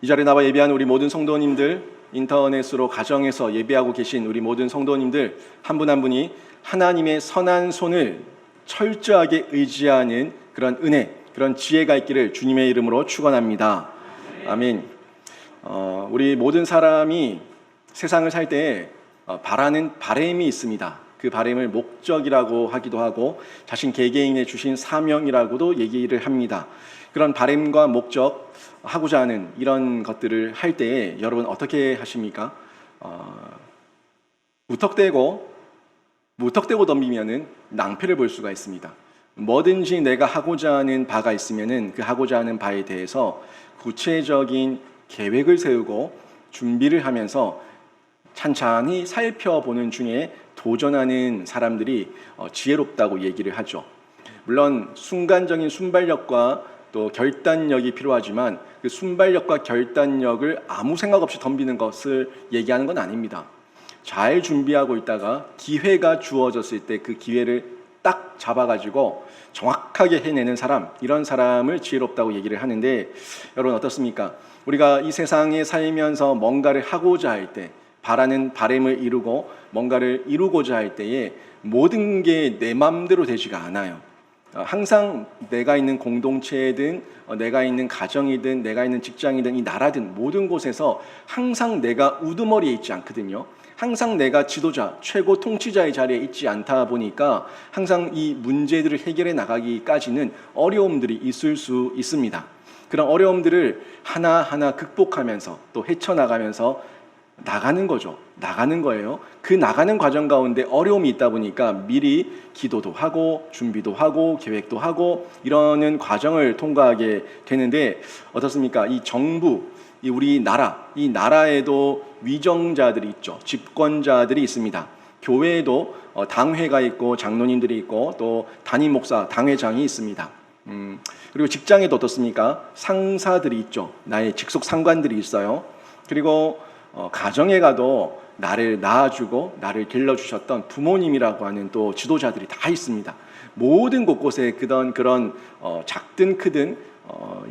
이 자리에 나와 예배하는 우리 모든 성도님들, 인터넷으로 가정에서 예배하고 계신 우리 모든 성도님들 한 분 한 분이 하나님의 선한 손을 철저하게 의지하는 그런 은혜, 그런 지혜가 있기를 주님의 이름으로 축원합니다. 아멘. 우리 모든 사람이 세상을 살 때 바라는 바램이 있습니다. 그 바램을 목적이라고 하기도 하고 자신 개개인에 주신 사명이라고도 얘기를 합니다. 그런 바램과 목적, 하고자 하는 이런 것들을 할 때에 여러분 어떻게 하십니까? 무턱대고 덤비면은 낭패를 볼 수가 있습니다. 뭐든지 내가 하고자 하는 바가 있으면은 그 하고자 하는 바에 대해서 구체적인 계획을 세우고 준비를 하면서 찬찬히 살펴보는 중에 도전하는 사람들이 지혜롭다고 얘기를 하죠. 물론 순간적인 순발력과 또 결단력이 필요하지만 그 순발력과 결단력을 아무 생각 없이 덤비는 것을 얘기하는 건 아닙니다. 잘 준비하고 있다가 기회가 주어졌을 때 그 기회를 딱 잡아가지고 정확하게 해내는 사람, 이런 사람을 지혜롭다고 얘기를 하는데 여러분 어떻습니까? 우리가 이 세상에 살면서 뭔가를 하고자 할 때, 바라는 바램을 이루고 뭔가를 이루고자 할 때에 모든 게 내 마음대로 되지가 않아요. 항상 내가 있는 공동체든 내가 있는 가정이든 내가 있는 직장이든 이 나라든 모든 곳에서 항상 내가 우두머리에 있지 않거든요. 항상 내가 지도자, 최고 통치자의 자리에 있지 않다 보니까 항상 이 문제들을 해결해 나가기까지는 어려움들이 있을 수 있습니다. 그런 어려움들을 하나하나 극복하면서 또 헤쳐나가면서 나가는 거죠. 나가는 거예요. 그 나가는 과정 가운데 어려움이 있다 보니까 미리 기도도 하고 준비도 하고 계획도 하고 이러는 과정을 통과하게 되는데 어떻습니까? 이 정부, 이 우리나라, 이 나라에도 위정자들이 있죠. 집권자들이 있습니다. 교회에도 당회가 있고 장로님들이 있고 또 담임 목사, 당회장이 있습니다. 그리고 직장에도 어떻습니까? 상사들이 있죠. 나의 직속 상관들이 있어요. 그리고 가정에 가도 나를 낳아주고 나를 길러주셨던 부모님이라고 하는 또 지도자들이 다 있습니다. 모든 곳곳에 그런 작든 크든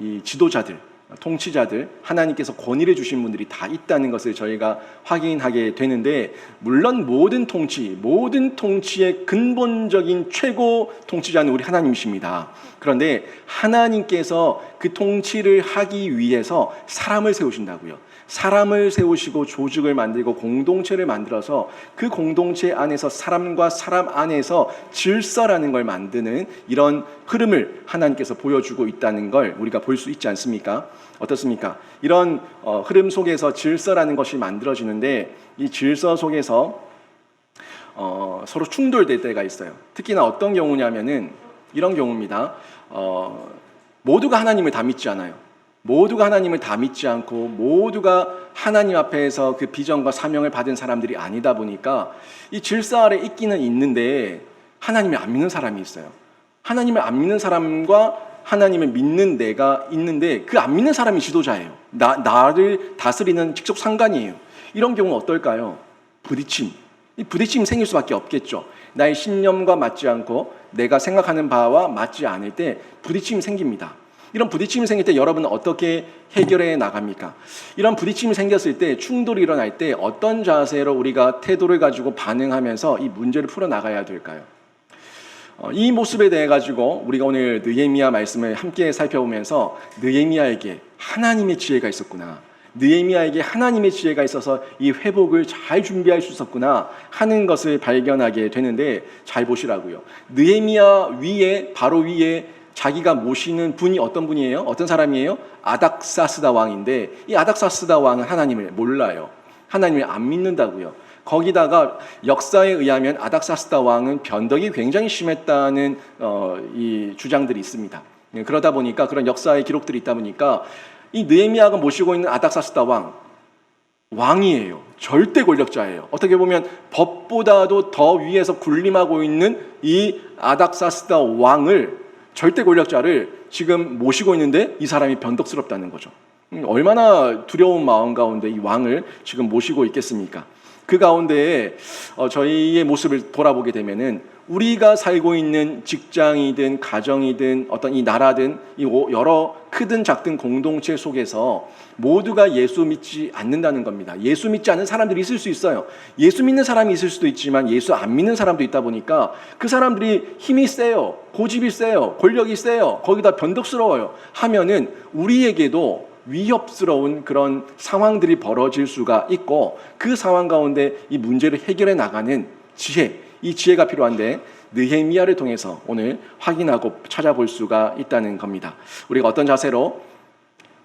이 지도자들, 통치자들, 하나님께서 권위를 주신 분들이 다 있다는 것을 저희가 확인하게 되는데 물론 모든 통치의 근본적인 최고 통치자는 우리 하나님이십니다. 그런데 하나님께서 그 통치를 하기 위해서 사람을 세우신다고요. 사람을 세우시고 조직을 만들고 공동체를 만들어서 그 공동체 안에서 사람과 사람 안에서 질서라는 걸 만드는 이런 흐름을 하나님께서 보여주고 있다는 걸 우리가 볼 수 있지 않습니까? 어떻습니까? 이런 흐름 속에서 질서라는 것이 만들어지는데 이 질서 속에서 서로 충돌될 때가 있어요. 특히나 어떤 경우냐면은 이런 경우입니다. 모두가 하나님을 다 믿지 않아요. 모두가 하나님을 다 믿지 않고 모두가 하나님 앞에서 그 비전과 사명을 받은 사람들이 아니다 보니까 이 질서 아래 있기는 있는데 하나님을 안 믿는 사람이 있어요. 하나님을 안 믿는 사람과 하나님을 믿는 내가 있는데 그 안 믿는 사람이 지도자예요. 나를 다스리는 직속 상관이에요. 이런 경우는 어떨까요? 부딪힘. 이 부딪힘이 생길 수밖에 없겠죠. 나의 신념과 맞지 않고 내가 생각하는 바와 맞지 않을 때 부딪힘이 생깁니다. 이런 부딪힘이 생길 때 여러분은 어떻게 해결해 나갑니까? 이런 부딪힘이 생겼을 때 충돌이 일어날 때 어떤 자세로 우리가 태도를 가지고 반응하면서 이 문제를 풀어나가야 될까요? 이 모습에 대해 가지고 우리가 오늘 느헤미야 말씀을 함께 살펴보면서 느헤미야에게 하나님의 지혜가 있었구나. 느헤미야에게 하나님의 지혜가 있어서 이 회복을 잘 준비할 수 있었구나 하는 것을 발견하게 되는데 잘 보시라고요. 느헤미야 바로 위에 자기가 모시는 분이 어떤 분이에요? 어떤 사람이에요? 아닥사스다 왕인데 이 아닥사스다 왕은 하나님을 몰라요. 하나님을 안 믿는다고요. 거기다가 역사에 의하면 아닥사스다 왕은 변덕이 굉장히 심했다는 이 주장들이 있습니다. 그러다 보니까 그런 역사의 기록들이 있다 보니까 이 느헤미야가 모시고 있는 아닥사스다 왕이에요. 절대 권력자예요. 어떻게 보면 법보다도 더 위에서 군림하고 있는 이 아닥사스다 왕을 절대 권력자를 지금 모시고 있는데 이 사람이 변덕스럽다는 거죠. 얼마나 두려운 마음 가운데 이 왕을 지금 모시고 있겠습니까? 그 가운데에 저희의 모습을 돌아보게 되면은 우리가 살고 있는 직장이든 가정이든 어떤 이 나라든 이 여러 크든 작든 공동체 속에서 모두가 예수 믿지 않는다는 겁니다. 예수 믿지 않는 사람들이 있을 수 있어요. 예수 믿는 사람이 있을 수도 있지만 예수 안 믿는 사람도 있다 보니까 그 사람들이 힘이 세요. 고집이 세요. 권력이 세요. 거기다 변덕스러워요. 하면은 우리에게도 위협스러운 그런 상황들이 벌어질 수가 있고 그 상황 가운데 이 문제를 해결해 나가는 지혜, 이 지혜가 필요한데 느헤미야를 통해서 오늘 확인하고 찾아볼 수가 있다는 겁니다. 우리가 어떤 자세로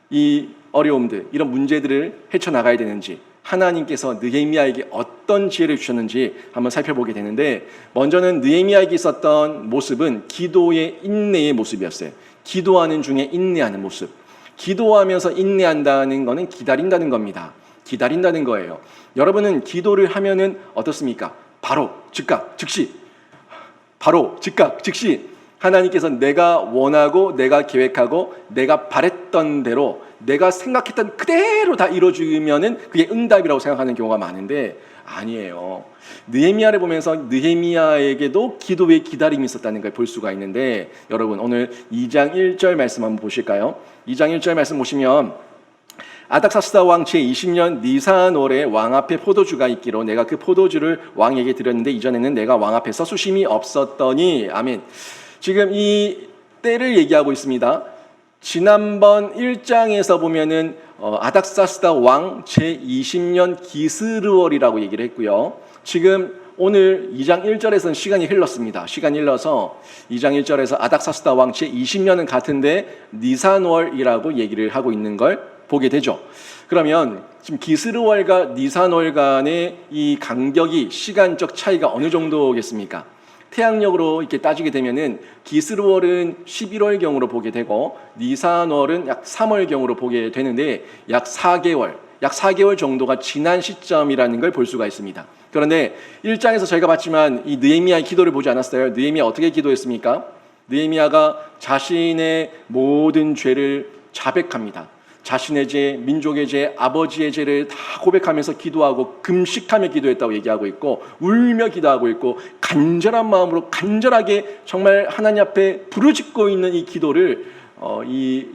이 어려움들, 이런 문제들을 헤쳐나가야 되는지 하나님께서 느헤미야에게 어떤 지혜를 주셨는지 한번 살펴보게 되는데 먼저는 느헤미야에게 있었던 모습은 기도의 인내의 모습이었어요. 기도하는 중에 인내하는 모습. 기도하면서 인내한다는 것은 기다린다는 겁니다. 기다린다는 거예요. 여러분은 기도를 하면은 어떻습니까? 바로, 즉각, 즉시. 바로, 즉각, 즉시. 하나님께서 내가 원하고 내가 계획하고 내가 바랬던 대로 내가 생각했던 그대로 다 이루어지면은 그게 응답이라고 생각하는 경우가 많은데 아니에요. 느헤미야를 보면서 느헤미야에게도 기도의 기다림이 있었다는 걸 볼 수가 있는데 여러분 오늘 2장 1절 말씀 한번 보실까요? 2장 1절 말씀 보시면 아닥사스다 왕 제20년 니산월에 왕 앞에 포도주가 있기로 내가 그 포도주를 왕에게 드렸는데 이전에는 내가 왕 앞에서 수심이 없었더니 아멘. 지금 이 때를 얘기하고 있습니다. 지난번 1장에서 보면은 아닥사스다 왕 제20년 기스르월이라고 얘기를 했고요. 지금 오늘 2장 1절에서는 시간이 흘렀습니다. 시간이 흘러서 2장 1절에서 아닥사스다 왕 제20년은 같은데 니산월이라고 얘기를 하고 있는 걸 보게 되죠. 그러면 지금 기스르월과 니산월 간의 이 간격이 시간적 차이가 어느 정도겠습니까? 태양력으로 이렇게 따지게 되면은 기스르월은 11월경으로 보게 되고 니산월은 약 3월경으로 보게 되는데 약 4개월 정도가 지난 시점이라는 걸 볼 수가 있습니다. 그런데 1장에서 저희가 봤지만 이 느헤미야의 기도를 보지 않았어요. 느헤미야 어떻게 기도했습니까? 느헤미야가 자신의 모든 죄를 자백합니다. 자신의 죄, 민족의 죄, 아버지의 죄를 다 고백하면서 기도하고 금식하며 기도했다고 얘기하고 있고 울며 기도하고 있고 간절한 마음으로 간절하게 정말 하나님 앞에 부르짖고 있는 이 기도를 이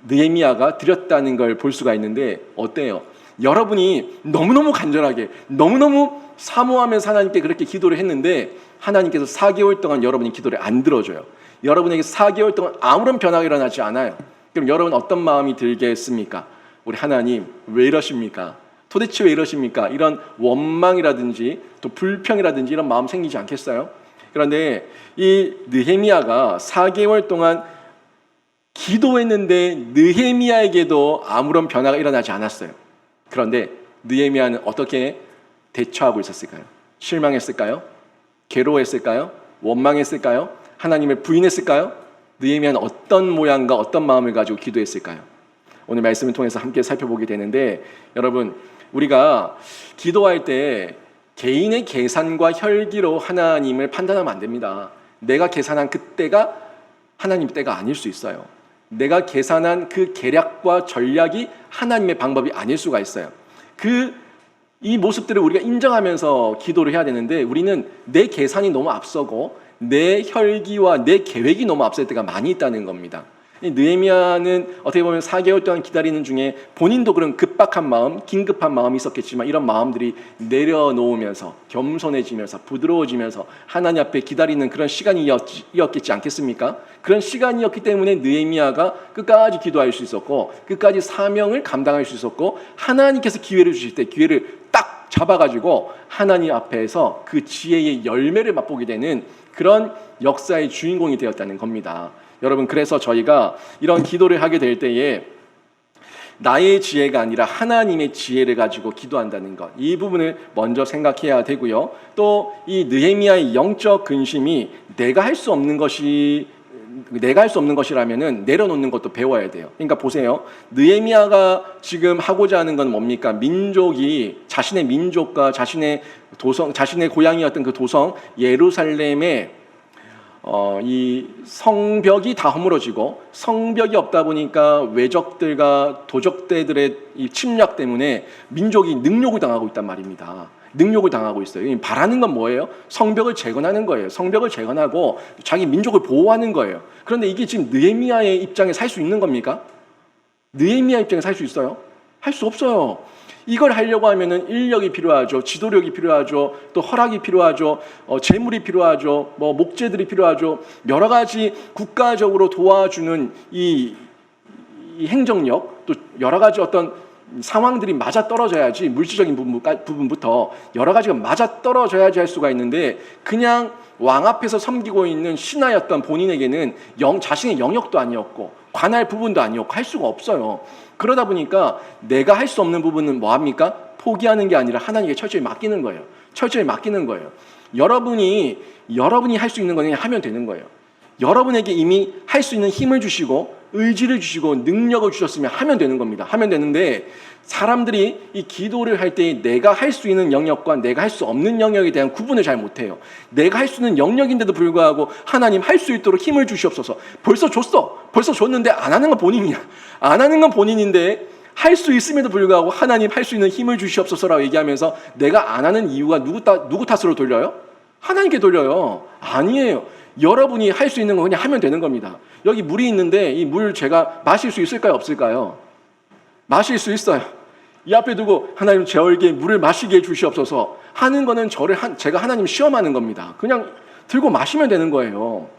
느헤미야가 드렸다는 걸 볼 수가 있는데 어때요? 여러분이 너무너무 간절하게 너무너무 사모하면서 하나님께 그렇게 기도를 했는데 하나님께서 4개월 동안 여러분이 기도를 안 들어줘요. 여러분에게 4개월 동안 아무런 변화가 일어나지 않아요. 그럼 여러분 어떤 마음이 들겠습니까? 우리 하나님 왜 이러십니까? 도대체 왜 이러십니까? 이런 원망이라든지 또 불평이라든지 이런 마음 생기지 않겠어요? 그런데 이 느헤미야가 4개월 동안 기도했는데 느헤미야에게도 아무런 변화가 일어나지 않았어요. 그런데 느헤미야는 어떻게 대처하고 있었을까요? 실망했을까요? 괴로워했을까요? 원망했을까요? 하나님을 부인했을까요? 느헤미야는 어떤 모양과 어떤 마음을 가지고 기도했을까요? 오늘 말씀을 통해서 함께 살펴보게 되는데 여러분 우리가 기도할 때 개인의 계산과 혈기로 하나님을 판단하면 안 됩니다. 내가 계산한 그때가 하나님 때가 아닐 수 있어요. 내가 계산한 그 계략과 전략이 하나님의 방법이 아닐 수가 있어요. 이 모습들을 우리가 인정하면서 기도를 해야 되는데 우리는 내 계산이 너무 앞서고 내 혈기와 내 계획이 너무 앞설 때가 많이 있다는 겁니다. 느헤미야는 어떻게 보면 4개월 동안 기다리는 중에 본인도 그런 급박한 마음, 긴급한 마음이 있었겠지만 이런 마음들이 내려놓으면서 겸손해지면서 부드러워지면서 하나님 앞에 기다리는 그런 시간이었겠지 않겠습니까? 그런 시간이었기 때문에 느헤미야가 끝까지 기도할 수 있었고 끝까지 사명을 감당할 수 있었고 하나님께서 기회를 주실 때 기회를 딱 잡아가지고 하나님 앞에서 그 지혜의 열매를 맛보게 되는 그런 역사의 주인공이 되었다는 겁니다. 여러분 그래서 저희가 이런 기도를 하게 될 때에 나의 지혜가 아니라 하나님의 지혜를 가지고 기도한다는 것, 이 부분을 먼저 생각해야 되고요. 또 이 느헤미야의 영적 근심이 내가 할 수 없는 것이라면은 내려놓는 것도 배워야 돼요. 그러니까 보세요. 느헤미야가 지금 하고자 하는 건 뭡니까? 민족이 자신의 민족과 자신의 도성, 자신의 고향이었던 그 도성 예루살렘에 이 성벽이 다 허물어지고 성벽이 없다 보니까 외적들과 도적대들의 이 침략 때문에 민족이 능욕을 당하고 있단 말입니다. 능욕을 당하고 있어요. 바라는 건 뭐예요? 성벽을 재건하는 거예요. 성벽을 재건하고 자기 민족을 보호하는 거예요. 그런데 이게 지금 느헤미야의 입장에 살 수 있는 겁니까? 느헤미야 입장에 살 수 있어요? 할 수 없어요. 이걸 하려고 하면은 인력이 필요하죠. 지도력이 필요하죠. 또 허락이 필요하죠. 재물이 필요하죠. 목재들이 필요하죠. 여러 가지 국가적으로 도와주는 이 행정력, 또 여러 가지 어떤 상황들이 맞아 떨어져야지, 물질적인 부분부터 여러 가지가 맞아 떨어져야지 할 수가 있는데, 그냥 왕 앞에서 섬기고 있는 신하였던 본인에게는 자신의 영역도 아니었고 관할 부분도 아니었고 할 수가 없어요. 그러다 보니까 내가 할 수 없는 부분은 뭐합니까? 포기하는 게 아니라 하나님께 철저히 맡기는 거예요. 철저히 맡기는 거예요. 여러분이 할 수 있는 거 그냥 하면 되는 거예요. 여러분에게 이미 할 수 있는 힘을 주시고 의지를 주시고 능력을 주셨으면 하면 되는 겁니다. 하면 되는데, 사람들이 이 기도를 할 때 내가 할 수 있는 영역과 내가 할 수 없는 영역에 대한 구분을 잘 못해요. 내가 할 수 있는 영역인데도 불구하고 하나님 할 수 있도록 힘을 주시옵소서. 벌써 줬는데 안 하는 건 본인이야. 안 하는 건 본인인데 할 수 있음에도 불구하고 하나님 할 수 있는 힘을 주시옵소서라고 얘기하면서 내가 안 하는 이유가 누구 탓으로 돌려요? 하나님께 돌려요. 아니에요. 여러분이 할 수 있는 거 그냥 하면 되는 겁니다. 여기 물이 있는데 이 물 제가 마실 수 있을까요? 없을까요? 마실 수 있어요. 이 앞에 두고 하나님 저에게 물을 마시게 해주시옵소서 하는 거는 제가 하나님 시험하는 겁니다. 그냥 들고 마시면 되는 거예요.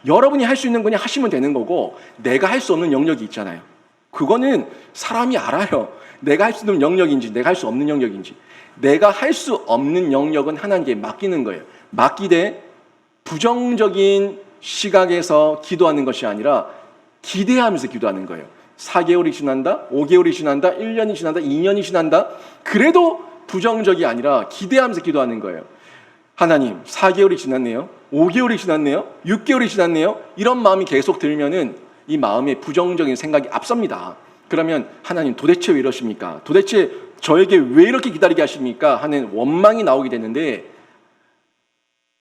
여러분이 할 수 있는 거 그냥 하시면 되는 거고, 내가 할 수 없는 영역이 있잖아요. 그거는 사람이 알아요. 내가 할 수 있는 영역인지 내가 할 수 없는 영역인지. 내가 할 수 없는 영역은 하나님께 맡기는 거예요. 맡기되 부정적인 시각에서 기도하는 것이 아니라 기대하면서 기도하는 거예요. 4개월이 지난다, 5개월이 지난다, 1년이 지난다, 2년이 지난다. 그래도 부정적이 아니라 기대하면서 기도하는 거예요. 하나님, 4개월이 지났네요. 5개월이 지났네요. 6개월이 지났네요. 이런 마음이 계속 들면은 이 마음에 부정적인 생각이 앞섭니다. 그러면 하나님 도대체 왜 이러십니까? 도대체 저에게 왜 이렇게 기다리게 하십니까? 하는 원망이 나오게 되는데,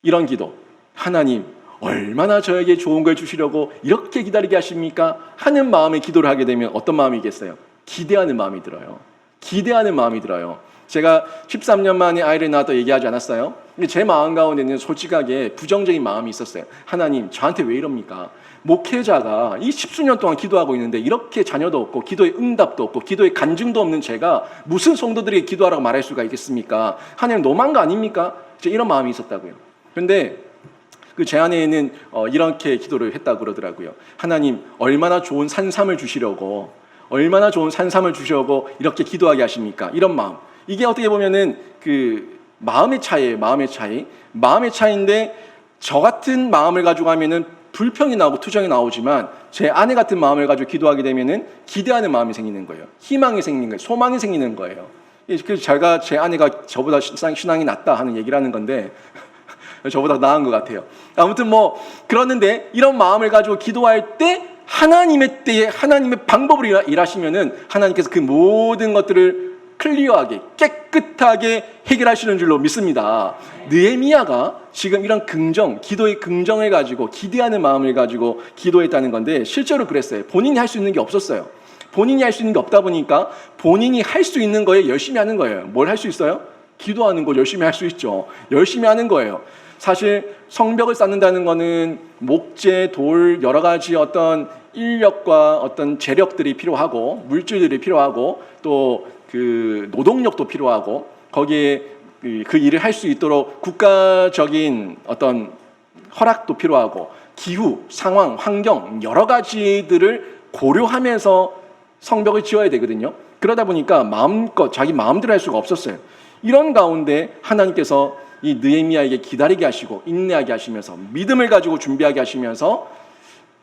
이런 기도, 하나님 얼마나 저에게 좋은 걸 주시려고 이렇게 기다리게 하십니까? 하는 마음의 기도를 하게 되면 어떤 마음이겠어요? 기대하는 마음이 들어요. 기대하는 마음이 들어요. 제가 13년 만에 아이를 낳았다 얘기하지 않았어요? 근데 제 마음 가운데는 솔직하게 부정적인 마음이 있었어요. 하나님 저한테 왜 이럽니까? 목회자가 이 10수년 동안 기도하고 있는데 이렇게 자녀도 없고 기도의 응답도 없고 기도의 간증도 없는 제가 무슨 성도들이 기도하라고 말할 수가 있겠습니까? 하나님 너무한 거 아닙니까? 이런 마음이 있었다고요. 그런데 제 아내는 이렇게 기도를 했다고 그러더라고요. 하나님 얼마나 좋은 산삼을 주시려고 이렇게 기도하게 하십니까? 이런 마음. 이게 어떻게 보면은 마음의 차이예요. 마음의 차이인데, 저 같은 마음을 가지고 하면은 불평이 나오고 투정이 나오지만, 제 아내 같은 마음을 가지고 기도하게 되면은 기대하는 마음이 생기는 거예요. 희망이 생기는 거예요. 소망이 생기는 거예요. 그래서 제 아내가 저보다 신앙이 낮다 하는 얘기를 하는 건데 저보다 나은 것 같아요. 아무튼 그러는데 이런 마음을 가지고 기도할 때 하나님의 때에 하나님의 방법으로 일하시면은 하나님께서 그 모든 것들을 클리어하게 깨끗하게 해결하시는 줄로 믿습니다. 느헤미야가 지금 이런 기도의 긍정을 가지고 기대하는 마음을 가지고 기도했다는 건데, 실제로 그랬어요. 본인이 할 수 있는 게 없었어요. 본인이 할 수 있는 게 없다 보니까 본인이 할 수 있는 거에 열심히 하는 거예요. 뭘 할 수 있어요? 기도하는 거 열심히 할 수 있죠. 열심히 하는 거예요. 사실 성벽을 쌓는다는 거는 목재, 돌, 여러 가지 어떤 인력과 어떤 재력들이 필요하고 물질들이 필요하고 또 노동력도 필요하고, 거기에 그 일을 할 수 있도록 국가적인 어떤 허락도 필요하고, 기후, 상황, 환경 여러 가지들을 고려하면서 성벽을 지어야 되거든요. 그러다 보니까 마음껏 자기 마음대로 할 수가 없었어요. 이런 가운데 하나님께서 이 느헤미야에게 기다리게 하시고 인내하게 하시면서 믿음을 가지고 준비하게 하시면서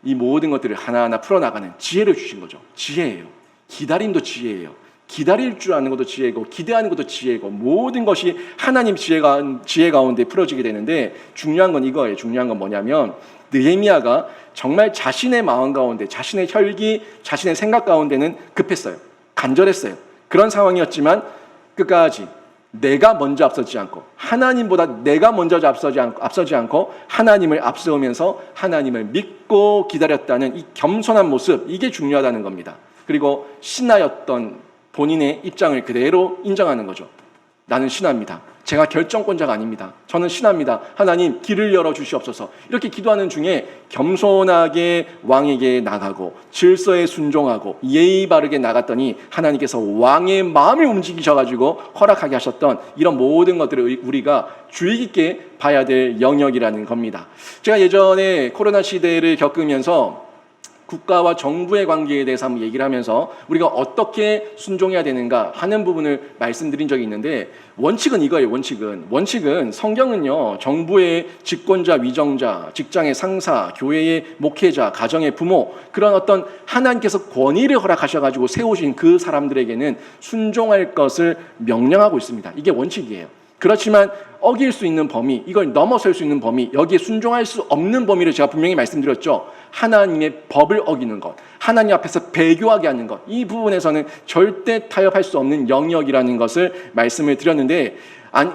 이 모든 것들을 하나하나 풀어나가는 지혜를 주신 거죠. 지혜예요. 기다림도 지혜예요. 기다릴 줄 아는 것도 지혜고 기대하는 것도 지혜고, 모든 것이 하나님 지혜 가운데 풀어지게 되는데, 중요한 건 이거예요. 중요한 건 뭐냐면, 느헤미야가 정말 자신의 마음 가운데, 자신의 혈기, 자신의 생각 가운데는 급했어요. 간절했어요. 그런 상황이었지만 끝까지 내가 먼저 앞서지 않고, 하나님보다 내가 먼저 앞서지 않고 하나님을 앞세우면서 하나님을 믿고 기다렸다는 이 겸손한 모습, 이게 중요하다는 겁니다. 그리고 신하였던 본인의 입장을 그대로 인정하는 거죠. 나는 신합니다. 제가 결정권자가 아닙니다. 저는 신합니다. 하나님 길을 열어 주시옵소서. 이렇게 기도하는 중에 겸손하게 왕에게 나가고 질서에 순종하고 예의 바르게 나갔더니 하나님께서 왕의 마음을 움직이셔가지고 허락하게 하셨던 이런 모든 것들을 우리가 주의 깊게 봐야 될 영역이라는 겁니다. 제가 예전에 코로나 시대를 겪으면서 국가와 정부의 관계에 대해서 한번 얘기를 하면서 우리가 어떻게 순종해야 되는가 하는 부분을 말씀드린 적이 있는데 원칙은 이거예요. 원칙은 성경은요, 정부의 집권자, 위정자, 직장의 상사, 교회의 목회자, 가정의 부모, 그런 어떤 하나님께서 권위를 허락하셔가지고 세우신 그 사람들에게는 순종할 것을 명령하고 있습니다. 이게 원칙이에요. 그렇지만 어길 수 있는 범위, 이걸 넘어설 수 있는 범위, 여기에 순종할 수 없는 범위를 제가 분명히 말씀드렸죠. 하나님의 법을 어기는 것, 하나님 앞에서 배교하게 하는 것, 이 부분에서는 절대 타협할 수 없는 영역이라는 것을 말씀을 드렸는데,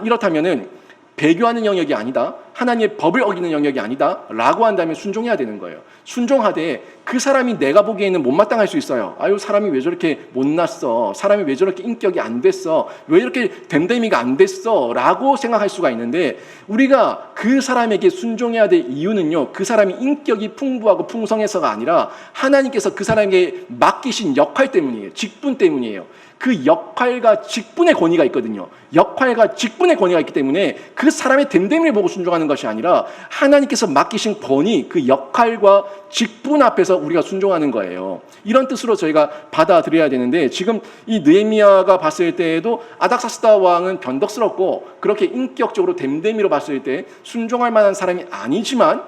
이렇다면은 배교하는 영역이 아니다, 하나님의 법을 어기는 영역이 아니다 라고 한다면 순종해야 되는 거예요. 순종하되 그 사람이 내가 보기에는 못마땅할 수 있어요. 아유, 사람이 왜 저렇게 못났어, 사람이 왜 저렇게 인격이 안 됐어, 왜 이렇게 됨됨이가 안 됐어 라고 생각할 수가 있는데, 우리가 그 사람에게 순종해야 될 이유는요, 그 사람이 인격이 풍부하고 풍성해서가 아니라 하나님께서 그 사람에게 맡기신 역할 때문이에요. 직분 때문이에요. 그 역할과 직분의 권위가 있거든요. 역할과 직분의 권위가 있기 때문에 그 사람의 됨됨이를 보고 순종하는 것이 아니라 하나님께서 맡기신 권위, 그 역할과 직분 앞에서 우리가 순종하는 거예요. 이런 뜻으로 저희가 받아들여야 되는데, 지금 이 느헤미야가 봤을 때에도 아닥사스다 왕은 변덕스럽고 그렇게 인격적으로 됨됨이로 봤을 때 순종할 만한 사람이 아니지만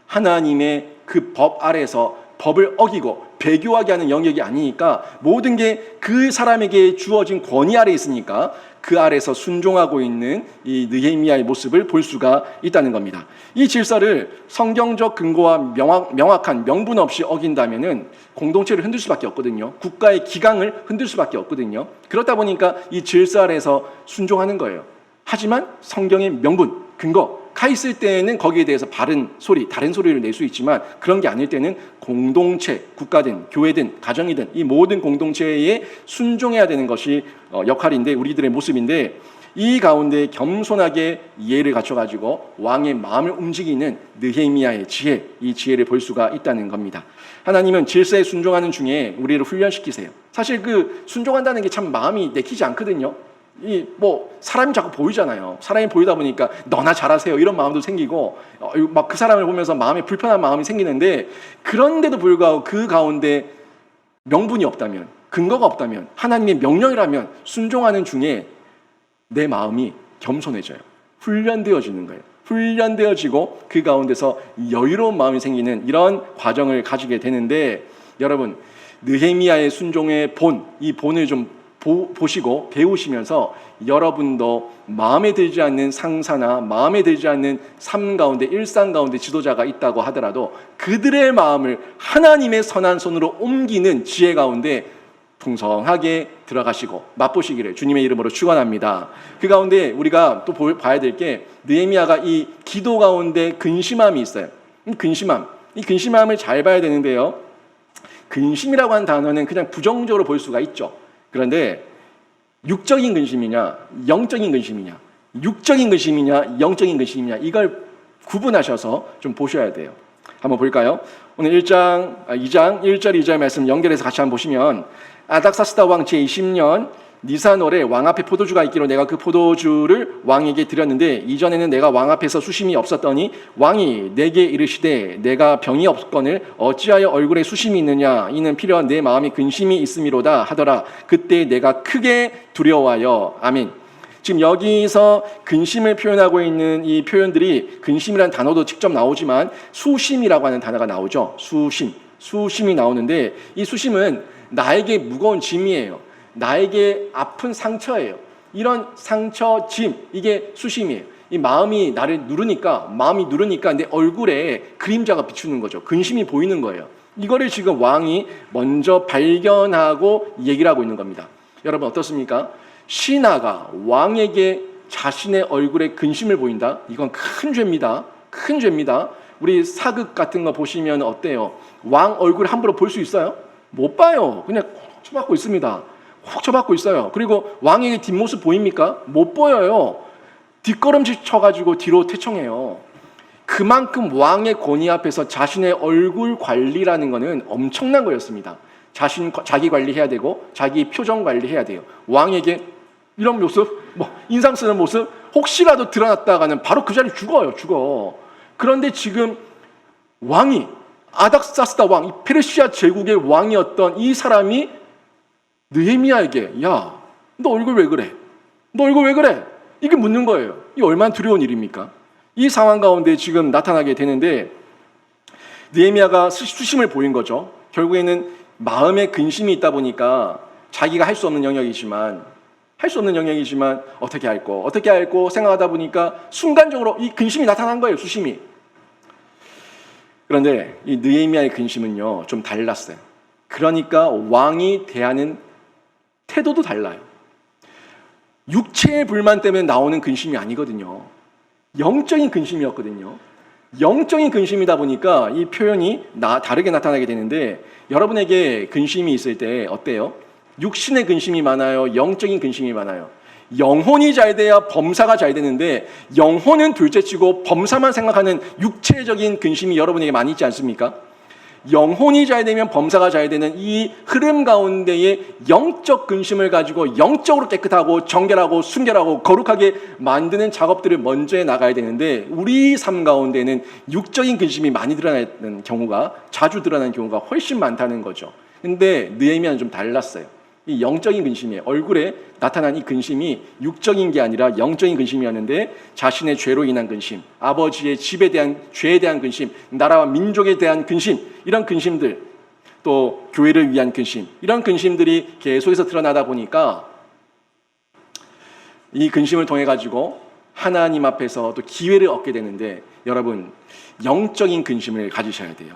하나님의 그 법 아래에서 법을 어기고 배교하게 하는 영역이 아니니까 모든 게 그 사람에게 주어진 권위 아래에 있으니까 그 아래에서 순종하고 있는 이 느헤미야의 모습을 볼 수가 있다는 겁니다. 이 질서를 성경적 근거와 명확한 명분 없이 어긴다면은 공동체를 흔들 수밖에 없거든요. 국가의 기강을 흔들 수밖에 없거든요. 그렇다 보니까 이 질서 아래에서 순종하는 거예요. 하지만 성경의 명분, 근거 가 있을 때는 거기에 대해서 다른 소리를 낼 수 있지만, 그런 게 아닐 때는 공동체, 국가든 교회든 가정이든 이 모든 공동체에 순종해야 되는 것이 역할인데, 우리들의 모습인데, 이 가운데 겸손하게 이해를 갖춰가지고 왕의 마음을 움직이는 느헤미야의 지혜, 이 지혜를 볼 수가 있다는 겁니다. 하나님은 질서에 순종하는 중에 우리를 훈련시키세요. 사실 그 순종한다는 게 참 마음이 내키지 않거든요. 사람이 자꾸 보이잖아요. 사람이 보이다 보니까 너나 잘하세요 이런 마음도 생기고, 막 그 사람을 보면서 마음에 불편한 마음이 생기는데, 그런데도 불구하고 그 가운데 명분이 없다면, 근거가 없다면, 하나님의 명령이라면 순종하는 중에 내 마음이 겸손해져요. 훈련되어지는 거예요. 훈련되어지고 그 가운데서 여유로운 마음이 생기는 이런 과정을 가지게 되는데, 여러분, 느헤미야의 순종의 이 본을 좀 보시고 배우시면서 여러분도 마음에 들지 않는 상사나 마음에 들지 않는 삶 가운데, 일상 가운데 지도자가 있다고 하더라도 그들의 마음을 하나님의 선한 손으로 옮기는 지혜 가운데 풍성하게 들어가시고 맛보시기를 주님의 이름으로 축원합니다. 그 가운데 우리가 또 봐야 될 게, 느헤미야가 이 기도 가운데 근심함이 있어요. 이 근심함을 잘 봐야 되는데요, 근심이라고 하는 단어는 그냥 부정적으로 볼 수가 있죠. 그런데 육적인 근심이냐, 영적인 근심이냐, 육적인 근심이냐, 영적인 근심이냐, 이걸 구분하셔서 좀 보셔야 돼요. 한번 볼까요? 오늘 2장 1절 2절 말씀 연결해서 같이 한번 보시면, 아닥사스다 왕 제20년 니산월에 왕 앞에 포도주가 있기로 내가 그 포도주를 왕에게 드렸는데, 이전에는 내가 왕 앞에서 수심이 없었더니 왕이 내게 이르시되 내가 병이 없거늘 어찌하여 얼굴에 수심이 있느냐, 이는 필요한 내 마음이 근심이 있음이로다 하더라. 그때 내가 크게 두려워하여. 아멘. 지금 여기서 근심을 표현하고 있는 이 표현들이, 근심이라는 단어도 직접 나오지만 수심이라고 하는 단어가 나오죠. 수심이 나오는데, 이 수심은 나에게 무거운 짐이에요. 나에게 아픈 상처예요. 이런 상처, 짐, 이게 수심이에요. 이 마음이 나를 누르니까 내 얼굴에 그림자가 비추는 거죠. 근심이 보이는 거예요. 이거를 지금 왕이 먼저 발견하고 얘기를 하고 있는 겁니다. 여러분 어떻습니까? 신하가 왕에게 자신의 얼굴에 근심을 보인다? 이건 큰 죄입니다. 큰 죄입니다. 우리 사극 같은 거 보시면 어때요? 왕 얼굴 함부로 볼 수 있어요? 못 봐요. 그냥 쳐박고 있습니다. 훅 쳐박고 있어요. 그리고 왕에게 뒷모습 보입니까? 못 보여요. 뒷걸음질 쳐가지고 뒤로 퇴청해요. 그만큼 왕의 권위 앞에서 자신의 얼굴 관리라는 것은 엄청난 거였습니다. 자기 관리해야 되고 자기 표정 관리해야 돼요. 왕에게 이런 모습, 인상 쓰는 모습 혹시라도 드러났다가는 바로 그 자리 죽어. 그런데 지금 왕이 아닥사스다 왕, 이 페르시아 제국의 왕이었던 이 사람이 느헤미야에게 야, 너 얼굴 왜 그래? 너 얼굴 왜 그래? 이게 묻는 거예요. 이 얼마나 두려운 일입니까? 이 상황 가운데 지금 나타나게 되는데 느헤미야가 수심을 보인 거죠. 결국에는 마음에 근심이 있다 보니까 자기가 할 수 없는 영역이지만 어떻게 할고 생각하다 보니까 순간적으로 이 근심이 나타난 거예요. 수심이. 그런데 이 느헤미야의 근심은요 좀 달랐어요. 그러니까 왕이 대하는 태도도 달라요. 육체의 불만 때문에 나오는 근심이 아니거든요. 영적인 근심이었거든요. 영적인 근심이다 보니까 이 표현이 다르게 나타나게 되는데 여러분에게 근심이 있을 때 어때요? 육신의 근심이 많아요? 영적인 근심이 많아요? 영혼이 잘 돼야 범사가 잘 되는데 영혼은 둘째치고 범사만 생각하는 육체적인 근심이 여러분에게 많이 있지 않습니까? 영혼이 잘 되면 범사가 잘 되는 이 흐름 가운데에 영적 근심을 가지고 영적으로 깨끗하고 정결하고 순결하고 거룩하게 만드는 작업들을 먼저 나가야 되는데 우리 삶 가운데는 육적인 근심이 많이 드러나는 경우가 자주 드러나는 경우가 훨씬 많다는 거죠. 근데 느헤미야는 좀 달랐어요. 이 영적인 근심이에요. 얼굴에 나타난 이 근심이 육적인 게 아니라 영적인 근심이었는데 자신의 죄로 인한 근심, 아버지의 집에 대한 죄에 대한 근심, 나라와 민족에 대한 근심, 이런 근심들, 또 교회를 위한 근심, 이런 근심들이 계속해서 드러나다 보니까 이 근심을 통해 가지고 하나님 앞에서 또 기회를 얻게 되는데 여러분 영적인 근심을 가지셔야 돼요.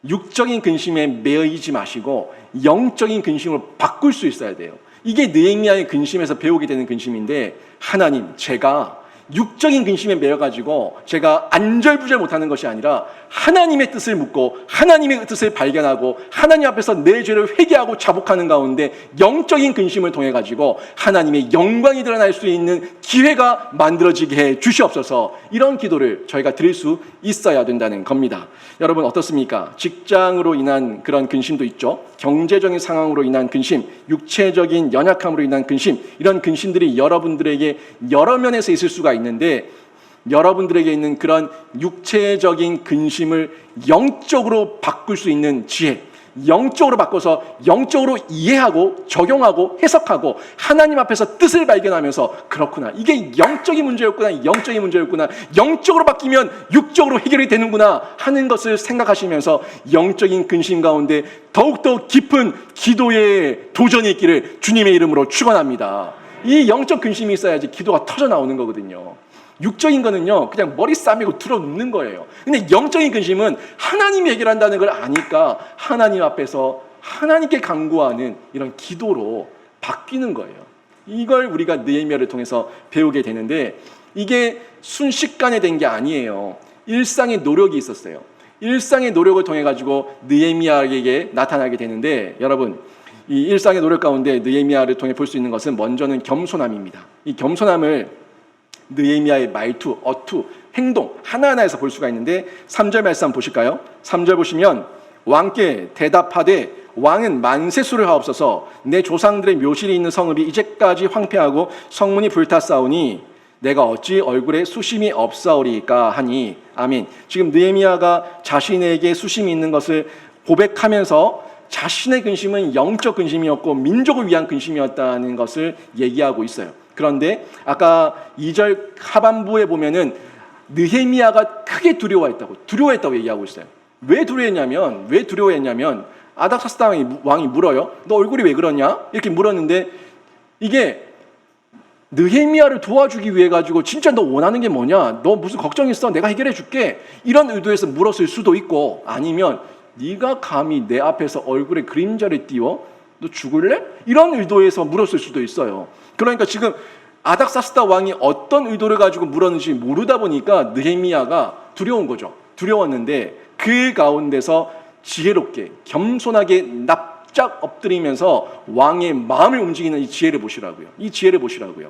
육적인 근심에 매이지 마시고 영적인 근심으로 바꿀 수 있어야 돼요. 이게 느헤미야의 근심에서 배우게 되는 근심인데 하나님, 제가 육적인 근심에 매여가지고 제가 안절부절 못하는 것이 아니라 하나님의 뜻을 묻고 하나님의 뜻을 발견하고 하나님 앞에서 내 죄를 회개하고 자복하는 가운데 영적인 근심을 통해 가지고 하나님의 영광이 드러날 수 있는 기회가 만들어지게 해 주시옵소서. 이런 기도를 저희가 드릴 수 있어야 된다는 겁니다. 여러분 어떻습니까? 직장으로 인한 그런 근심도 있죠. 경제적인 상황으로 인한 근심, 육체적인 연약함으로 인한 근심, 이런 근심들이 여러분들에게 여러 면에서 있을 수가 있는데 여러분들에게 있는 그런 육체적인 근심을 영적으로 바꿀 수 있는 지혜, 영적으로 바꿔서 영적으로 이해하고 적용하고 해석하고 하나님 앞에서 뜻을 발견하면서 그렇구나, 이게 영적인 문제였구나, 영적으로 바뀌면 육적으로 해결이 되는구나 하는 것을 생각하시면서 영적인 근심 가운데 더욱더 깊은 기도의 도전이 있기를 주님의 이름으로 축원합니다. 이 영적 근심이 있어야지 기도가 터져 나오는 거거든요. 육적인 거는요 그냥 머리 싸매고 들어눕는 거예요. 근데 영적인 근심은 하나님이 해결한다는 걸 아니까 하나님 앞에서 하나님께 간구하는 이런 기도로 바뀌는 거예요. 이걸 우리가 느헤미야를 통해서 배우게 되는데 이게 순식간에 된 게 아니에요. 일상의 노력이 있었어요. 일상의 노력을 통해 가지고 느헤미야에게 나타나게 되는데 여러분 이 일상의 노력 가운데 느헤미야를 통해 볼 수 있는 것은 먼저는 겸손함입니다. 이 겸손함을 느헤미야의 말투, 어투, 행동 하나하나에서 볼 수가 있는데 3절 말씀 한번 보실까요? 3절 보시면 왕께 대답하되 왕은 만세수를 하옵소서. 내 조상들의 묘실이 있는 성읍이 이제까지 황폐하고 성문이 불탔사오니 내가 어찌 얼굴에 수심이 없사오리까 하니. 아멘. 지금 느헤미야가 자신에게 수심이 있는 것을 고백하면서 자신의 근심은 영적 근심이었고 민족을 위한 근심이었다는 것을 얘기하고 있어요. 그런데 아까 2절 하반부에 보면은 느헤미야가 크게 두려워했다고 얘기하고 있어요. 왜 두려워했냐면 아닥사스다 왕이 물어요. 너 얼굴이 왜 그러냐? 이렇게 물었는데 이게 느헤미야를 도와주기 위해 가지고 진짜 너 원하는 게 뭐냐? 너 무슨 걱정 있어? 내가 해결해 줄게. 이런 의도에서 물었을 수도 있고 아니면 네가 감히 내 앞에서 얼굴에 그림자를 띄워? 너 죽을래? 이런 의도에서 물었을 수도 있어요. 그러니까 지금 아닥사스다 왕이 어떤 의도를 가지고 물었는지 모르다 보니까 느헤미야가 두려운 거죠. 두려웠는데 그 가운데서 지혜롭게 겸손하게 바짝 엎드리면서 왕의 마음을 움직이는 이 지혜를 보시라고요. 이 지혜를 보시라고요.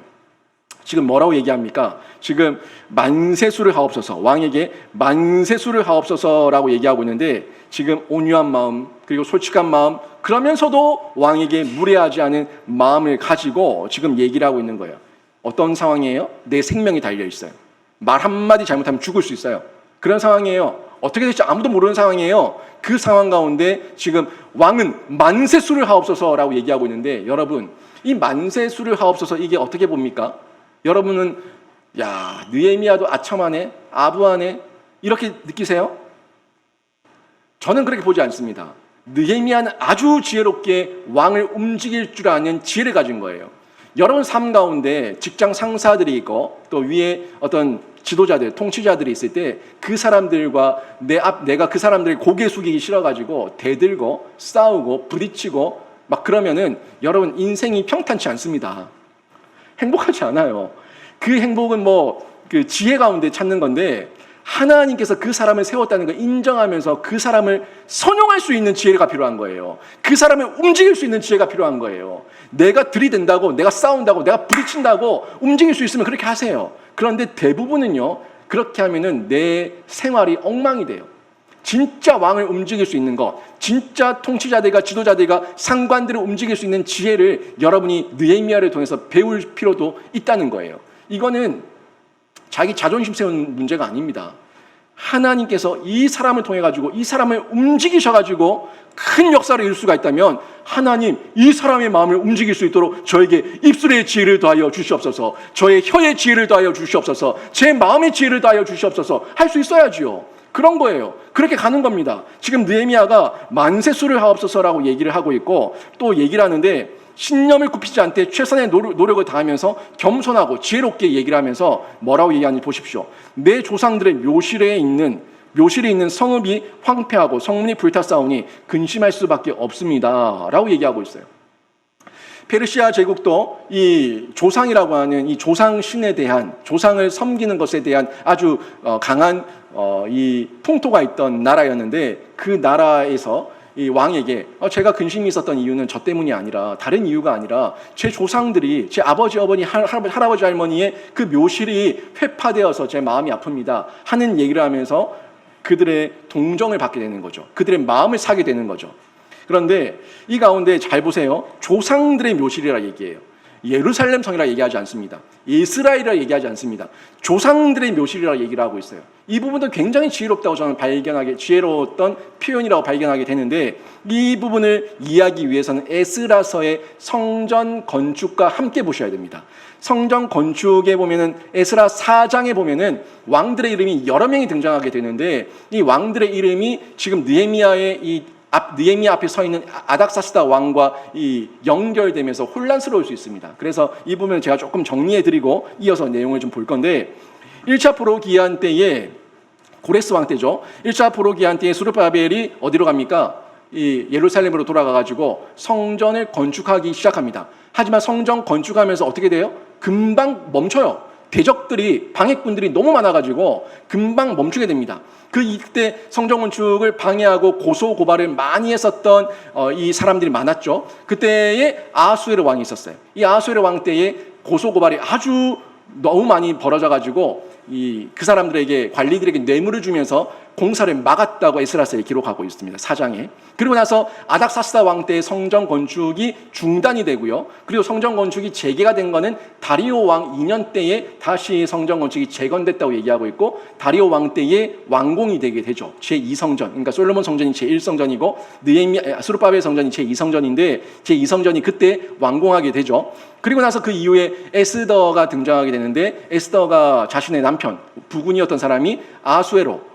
지금 뭐라고 얘기합니까? 지금 만세수를 하옵소서, 왕에게 만세수를 하옵소서라고 얘기하고 있는데, 지금 온유한 마음 그리고 솔직한 마음, 그러면서도 왕에게 무례하지 않은 마음을 가지고 지금 얘기를 하고 있는 거예요. 어떤 상황이에요? 내 생명이 달려 있어요. 말 한마디 잘못하면 죽을 수 있어요. 그런 상황이에요. 어떻게 될지 아무도 모르는 상황이에요. 그 상황 가운데 지금 왕은 만세수를 하옵소서라고 얘기하고 있는데, 여러분, 이 만세수를 하옵소서, 이게 어떻게 봅니까? 여러분은 야, 느헤미야도 아첨하네, 아부하네, 이렇게 느끼세요? 저는 그렇게 보지 않습니다. 느헤미야는 아주 지혜롭게 왕을 움직일 줄 아는 지혜를 가진 거예요. 여러분 삶 가운데 직장 상사들이 있고 또 위에 어떤 지도자들, 통치자들이 있을 때 그 사람들과 내가 그 사람들의 고개 숙이기 싫어가지고 대들고 싸우고 부딪히고 막 그러면은 여러분 인생이 평탄치 않습니다. 행복하지 않아요. 그 행복은 그 지혜 가운데 찾는 건데, 하나님께서 그 사람을 세웠다는 걸 인정하면서 그 사람을 선용할 수 있는 지혜가 필요한 거예요. 그 사람을 움직일 수 있는 지혜가 필요한 거예요. 내가 들이댄다고, 내가 싸운다고, 내가 부딪힌다고 움직일 수 있으면 그렇게 하세요. 그런데 대부분은요, 그렇게 하면은 내 생활이 엉망이 돼요. 진짜 왕을 움직일 수 있는 것, 진짜 통치자들과 지도자들과 상관들을 움직일 수 있는 지혜를 여러분이 느헤미야를 통해서 배울 필요도 있다는 거예요. 이거는 자기 자존심 세우는 문제가 아닙니다. 하나님께서 이 사람을 통해 가지고 이 사람을 움직이셔 가지고 큰 역사를 이룰 수가 있다면, 하나님 이 사람의 마음을 움직일 수 있도록 저에게 입술의 지혜를 더하여 주시옵소서, 저의 혀의 지혜를 더하여 주시옵소서, 제 마음의 지혜를 더하여 주시옵소서 할 수 있어야지요. 그런 거예요. 그렇게 가는 겁니다. 지금 느헤미야가 만세수를 하옵소서라고 얘기를 하고 있고, 또 얘기를 하는데 신념을 굽히지 않되 최선의 노력을 다하면서 겸손하고 지혜롭게 얘기를 하면서 뭐라고 얘기하는지 보십시오. 내 조상들의 묘실에 있는 성읍이 황폐하고 성문이 불탔사오니 근심할 수밖에 없습니다 라고 얘기하고 있어요. 페르시아 제국도 이 조상이라고 하는 이 조상신에 대한, 조상을 섬기는 것에 대한 아주 강한 이 풍토가 있던 나라였는데, 그 나라에서 이 왕에게 제가 근심이 있었던 이유는 저 때문이 아니라, 다른 이유가 아니라 제 조상들이, 제 아버지, 어머니, 할아버지, 할머니의 그 묘실이 회파되어서 제 마음이 아픕니다 하는 얘기를 하면서 그들의 동정을 받게 되는 거죠. 그들의 마음을 사게 되는 거죠. 그런데 이 가운데 잘 보세요. 조상들의 묘실이라 얘기해요. 예루살렘 성이라 얘기하지 않습니다. 이스라엘이라 얘기하지 않습니다. 조상들의 묘실이라 얘기를 하고 있어요. 이 부분도 굉장히 지혜롭다고 저는 지혜로웠던 표현이라고 발견하게 되는데, 이 부분을 이해하기 위해서는 에스라서의 성전 건축과 함께 보셔야 됩니다. 성전 건축에 보면은 에스라 4장에 보면은 왕들의 이름이 여러 명이 등장하게 되는데, 이 왕들의 이름이 지금 느헤미야 앞에 서 있는 아닥사스다 왕과 이 연결되면서 혼란스러울 수 있습니다. 그래서 이 부분을 제가 조금 정리해드리고 이어서 내용을 좀 볼 건데, 1차 포로기한 때에 고레스 왕 때죠. 1차 포로기한 때에 스룹바벨이 어디로 갑니까? 이 예루살렘으로 돌아가가지고 성전을 건축하기 시작합니다. 하지만 성전 건축하면서 어떻게 돼요? 금방 멈춰요. 대적들이, 방해꾼들이 너무 많아가지고 금방 멈추게 됩니다. 이때 성전 건축을 방해하고 고소 고발을 많이 했었던 이 사람들이 많았죠. 그때에 아하수에르 왕이 있었어요. 이 아하수에르 왕 때에 고소 고발이 아주 너무 많이 벌어져가지고 그 사람들에게, 관리들에게 뇌물을 주면서 공사를 막았다고 에스라서에 기록하고 있습니다. 4장에. 그리고 나서 아닥사스다 왕 때의 성전 건축이 중단이 되고요. 그리고 성전 건축이 재개가 된 거는 다리오 왕 2년 때에 다시 성전 건축이 재건됐다고 얘기하고 있고, 다리오 왕 때에 완공이 되게 되죠. 제2성전. 그러니까 솔로몬 성전이 제1성전이고 스룹바벨 성전이 제2성전인데 제2성전이 그때 완공하게 되죠. 그리고 나서 그 이후에 에스더가 등장하게 되는데, 에스더가 자신의 남편, 부군이었던 사람이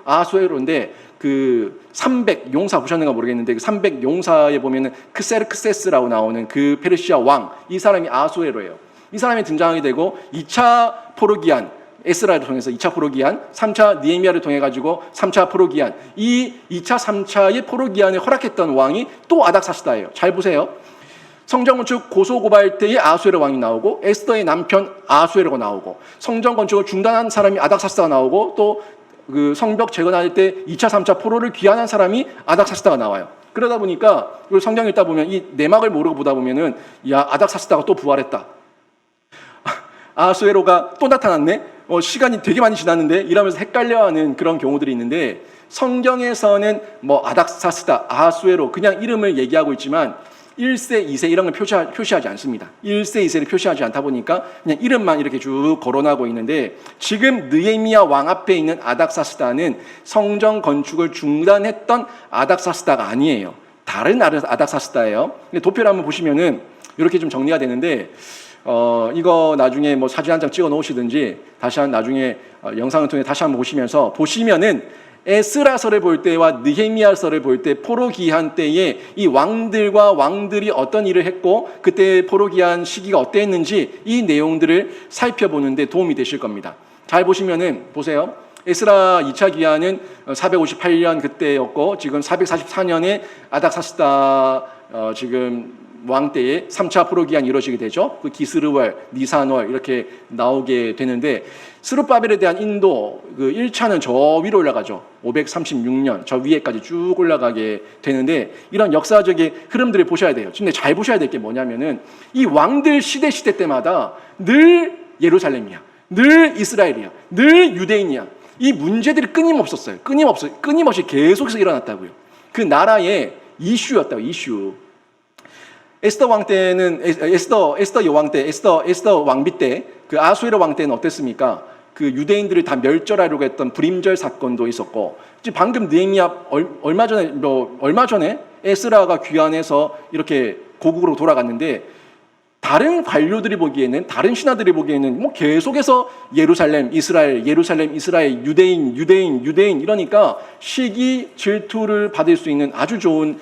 아하수에로인데 그 300 용사 보셨는가 모르겠는데, 그 300 용사에 보면은 크세르크세스라고 나오는 그 페르시아 왕, 이 사람이 아하수에로예요. 이 사람이 등장하게 되고 2차 포로기한, 에스라를 통해서 2차 포로기한, 3차 느헤미야를 통해 가지고 3차 포로기한, 이 2차 3차의 포로기한을 허락했던 왕이 또 아닥사스다예요. 잘 보세요. 성전 건축 고소 고발 때에 아하수에로 왕이 나오고, 에스더의 남편 아하수에로가 나오고, 성전 건축을 중단한 사람이 아닥사스다가 나오고, 또 그 성벽 재건할 때 2차 3차 포로를 귀환한 사람이 아닥사스다가 나와요. 그러다 보니까 성경 읽다 보면 이 내막을 모르고 보다 보면은 야 아닥사스다가 또 부활했다. 아하수에로가 또 나타났네. 시간이 되게 많이 지났는데 이러면서 헷갈려하는 그런 경우들이 있는데 성경에서는 뭐 아닥사스다, 아하수에로 그냥 이름을 얘기하고 있지만 1세, 2세 이런 걸 표시하지 않습니다. 1세, 2세를 표시하지 않다 보니까 그냥 이름만 이렇게 쭉 거론하고 있는데 지금 느헤미야 왕 앞에 있는 아닥사스다는 성전 건축을 중단했던 아닥사스다가 아니에요. 다른 아닥사스다예요. 도표를 한번 보시면은 이렇게 좀 정리가 되는데 이거 나중에 뭐 사진 한 장 찍어 놓으시든지 다시 나중에 영상을 통해 다시 한번 보시면은 에스라서를 볼 때와 느헤미야서를 볼 때 포로기한 때에 이 왕들이 어떤 일을 했고 그때 포로기한 시기가 어땠는지 이 내용들을 살펴보는데 도움이 되실 겁니다. 잘 보시면은 보세요. 에스라 2차 기한은 458년 그때였고 지금 444년에 아닥사스다 지금 왕 때에 3차 포로기한이 이루어지게 되죠. 그 기스르월, 니산월 이렇게 나오게 되는데 스룹바벨에 대한 인도 그 1차는 저 위로 올라가죠. 536년 저 위에까지 쭉 올라가게 되는데 이런 역사적인 흐름들을 보셔야 돼요. 근데 잘 보셔야 될 게 뭐냐면은 이 왕들 시대 때마다 늘 예루살렘이야. 늘 이스라엘이야. 늘 유대인이야. 이 문제들이 끊임없었어요. 끊임없이 계속해서 일어났다고요. 그 나라의 이슈였다고 이슈. 에스더 왕 때는 에스더 여왕 때 에스더 왕비 때 그 아수에로 왕 때는 어땠습니까? 그 유대인들을 다 멸절하려고 했던 불임절 사건도 있었고 지금 방금 느헤미야 얼마 전에 에스라가 귀환해서 이렇게 고국으로 돌아갔는데 다른 관료들이 보기에는 다른 신하들이 보기에는 뭐 계속해서 예루살렘 이스라엘 유대인 이러니까 시기 질투를 받을 수 있는 아주 좋은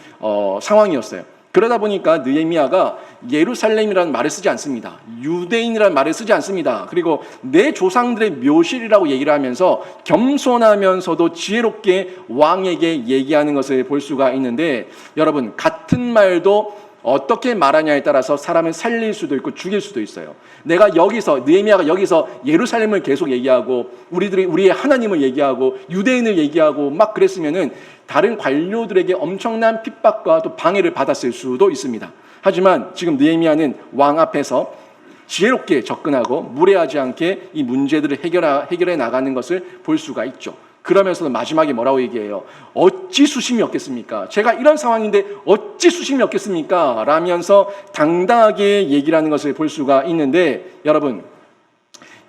상황이었어요. 그러다 보니까 느헤미야가 예루살렘이라는 말을 쓰지 않습니다. 유대인이라는 말을 쓰지 않습니다. 그리고 내 조상들의 묘실이라고 얘기를 하면서 겸손하면서도 지혜롭게 왕에게 얘기하는 것을 볼 수가 있는데 여러분 같은 말도 어떻게 말하냐에 따라서 사람을 살릴 수도 있고 죽일 수도 있어요. 느헤미야가 여기서 예루살렘을 계속 얘기하고 우리의 하나님을 얘기하고 유대인을 얘기하고 막 그랬으면은 다른 관료들에게 엄청난 핍박과 또 방해를 받았을 수도 있습니다. 하지만 지금 느헤미야는 왕 앞에서 지혜롭게 접근하고 무례하지 않게 이 문제들을 해결해 나가는 것을 볼 수가 있죠. 그러면서도 마지막에 뭐라고 얘기해요? 어찌 수심이 없겠습니까? 제가 이런 상황인데 어찌 수심이 없겠습니까? 라면서 당당하게 얘기를 하는 것을 볼 수가 있는데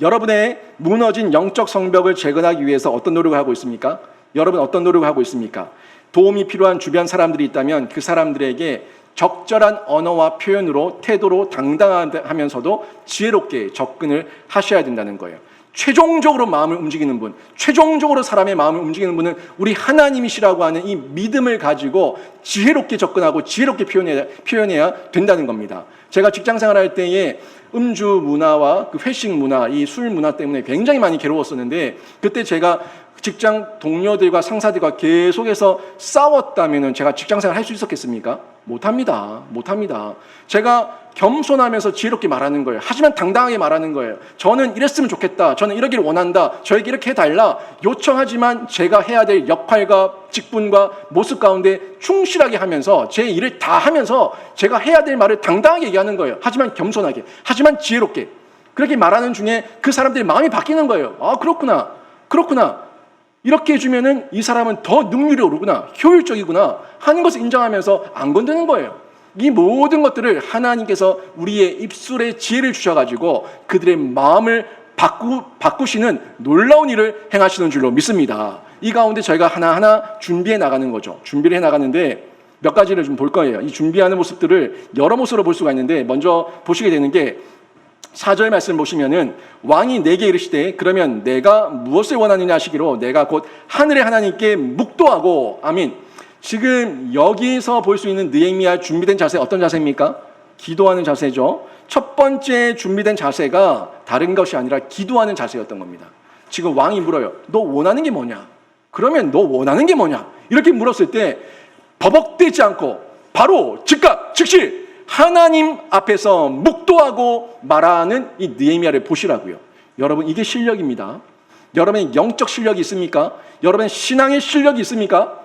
여러분의 무너진 영적 성벽을 재건하기 위해서 어떤 노력을 하고 있습니까? 여러분 어떤 노력을 하고 있습니까? 도움이 필요한 주변 사람들이 있다면 그 사람들에게 적절한 언어와 표현으로 태도로 당당하면서도 지혜롭게 접근을 하셔야 된다는 거예요. 최종적으로 마음을 움직이는 분, 최종적으로 사람의 마음을 움직이는 분은 우리 하나님이시라고 하는 이 믿음을 가지고 지혜롭게 접근하고 지혜롭게 표현해야 된다는 겁니다. 제가 직장생활 할 때에 음주 문화와 그 회식 문화, 이 술 문화 때문에 굉장히 많이 괴로웠었는데 그때 제가 직장 동료들과 상사들과 계속해서 싸웠다면 제가 직장생활 할 수 있었겠습니까? 못합니다. 제가 겸손하면서 지혜롭게 말하는 거예요. 하지만 당당하게 말하는 거예요. 저는 이랬으면 좋겠다. 저는 이러기를 원한다. 저에게 이렇게 해달라. 요청하지만 제가 해야 될 역할과 직분과 모습 가운데 충실하게 하면서 제 일을 다 하면서 제가 해야 될 말을 당당하게 얘기하는 거예요. 하지만 겸손하게. 하지만 지혜롭게. 그렇게 말하는 중에 그 사람들의 마음이 바뀌는 거예요. 아, 그렇구나. 이렇게 해주면은 이 사람은 더 능률이 오르구나, 효율적이구나 하는 것을 인정하면서 안 건드는 거예요. 이 모든 것들을 하나님께서 우리의 입술에 지혜를 주셔가지고 그들의 마음을 바꾸시는 놀라운 일을 행하시는 줄로 믿습니다. 이 가운데 저희가 하나하나 준비해 나가는 거죠. 준비를 해 나가는데 몇 가지를 좀 볼 거예요. 이 준비하는 모습들을 여러 모습으로 볼 수가 있는데 먼저 보시게 되는 게 4절 말씀 보시면은 왕이 내게 이르시되 그러면 내가 무엇을 원하느냐 하시기로 내가 곧 하늘의 하나님께 묵도하고 아멘. 지금 여기서 볼 수 있는 느헤미야 준비된 자세 어떤 자세입니까? 기도하는 자세죠. 첫 번째 준비된 자세가 다른 것이 아니라 기도하는 자세였던 겁니다. 지금 왕이 물어요. 너 원하는 게 뭐냐? 그러면 너 원하는 게 뭐냐? 이렇게 물었을 때 버벅대지 않고 바로 즉각 즉시 하나님 앞에서 묵도하고 말하는 이 느헤미야를 보시라고요. 여러분 이게 실력입니다. 여러분의 영적 실력이 있습니까? 여러분의 신앙의 실력이 있습니까?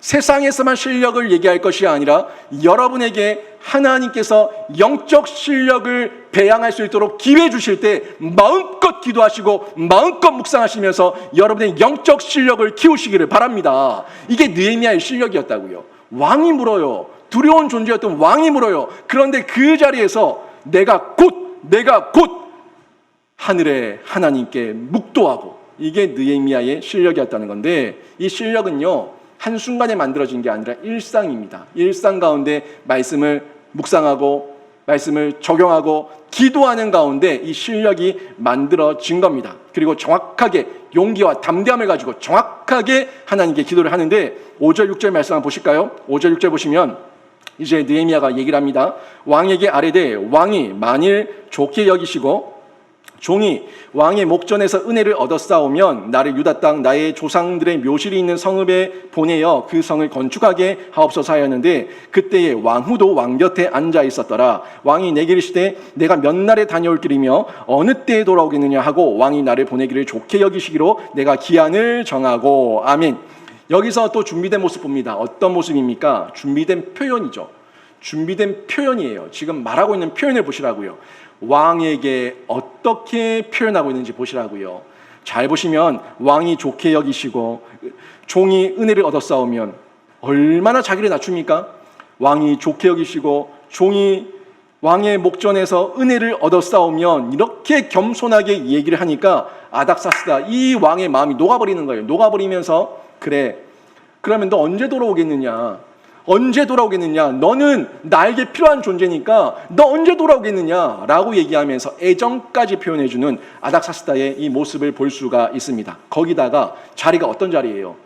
세상에서만 실력을 얘기할 것이 아니라 여러분에게 하나님께서 영적 실력을 배양할 수 있도록 기회 주실 때 마음껏 기도하시고 마음껏 묵상하시면서 여러분의 영적 실력을 키우시기를 바랍니다. 이게 느헤미야의 실력이었다고요. 왕이 물어요. 두려운 존재였던 왕이 물어요. 그런데 그 자리에서 내가 곧 하늘의 하나님께 묵도하고, 이게 느헤미야의 실력이었다는 건데, 이 실력은요 한순간에 만들어진 게 아니라 일상입니다. 일상 가운데 말씀을 묵상하고 말씀을 적용하고 기도하는 가운데 이 실력이 만들어진 겁니다. 그리고 정확하게 용기와 담대함을 가지고 정확하게 하나님께 기도를 하는데, 5절 6절 말씀 한번 보실까요? 5절 6절 보시면 이제 느헤미야가 얘기를 합니다. 왕에게 아뢰되 왕이 만일 좋게 여기시고 종이 왕의 목전에서 은혜를 얻었사오면 나를 유다 땅 나의 조상들의 묘실이 있는 성읍에 보내어 그 성을 건축하게 하옵소서 하였는데, 그때에 왕후도 왕 곁에 앉아 있었더라. 왕이 내게 이르시되 내가 몇 날에 다녀올 길이며 어느 때에 돌아오겠느냐 하고 왕이 나를 보내기를 좋게 여기시기로 내가 기한을 정하고. 아멘. 여기서 또 준비된 모습 봅니다. 어떤 모습입니까? 준비된 표현이죠. 준비된 표현이에요. 지금 말하고 있는 표현을 보시라고요. 왕에게 어떻게 표현하고 있는지 보시라고요. 잘 보시면 왕이 좋게 여기시고 종이 은혜를 얻었사오면 얼마나 자기를 낮춥니까? 왕이 좋게 여기시고 종이 왕의 목전에서 은혜를 얻었사오면 이렇게 겸손하게 얘기를 하니까 아닥사스다, 이 왕의 마음이 녹아버리는 거예요. 녹아버리면서 그래, 그러면 너 언제 돌아오겠느냐? 언제 돌아오겠느냐? 너는 나에게 필요한 존재니까 너 언제 돌아오겠느냐? 라고 얘기하면서 애정까지 표현해주는 아닥사스다의 이 모습을 볼 수가 있습니다. 거기다가 자리가 어떤 자리예요?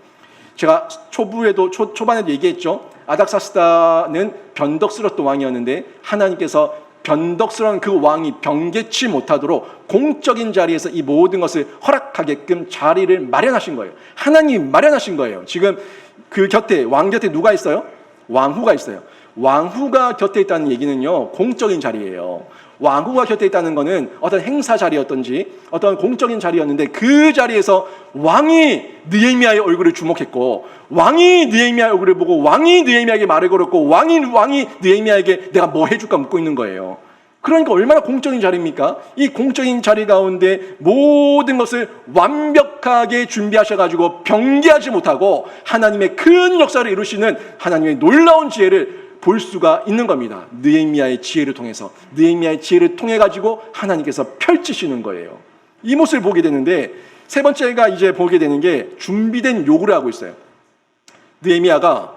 제가 초반에도 얘기했죠. 아닥사스다는 변덕스러웠던 왕이었는데 하나님께서 변덕스러운 그 왕이 변개치 못하도록 공적인 자리에서 이 모든 것을 허락하게끔 자리를 마련하신 거예요. 하나님이 마련하신 거예요. 지금 그 곁에, 왕 곁에 누가 있어요? 왕후가 있어요. 왕후가 곁에 있다는 얘기는요 공적인 자리예요. 왕후가 곁에 있다는 것은 어떤 행사 자리였던지 어떤 공적인 자리였는데, 그 자리에서 왕이 느헤미야의 얼굴을 주목했고, 왕이 느헤미야의 얼굴을 보고 왕이 느헤미야에게 말을 걸었고, 왕이 느헤미야에게 내가 뭐 해줄까 묻고 있는 거예요. 그러니까 얼마나 공적인 자리입니까? 이 공적인 자리 가운데 모든 것을 완벽하게 준비하셔가지고 변개하지 못하고 하나님의 큰 역사를 이루시는 하나님의 놀라운 지혜를 볼 수가 있는 겁니다. 느헤미야의 지혜를 통해서, 느헤미야의 지혜를 통해 가지고 하나님께서 펼치시는 거예요. 이 모습을 보게 되는데, 세 번째가 이제 보게 되는 게 준비된 요구를 하고 있어요. 느헤미야가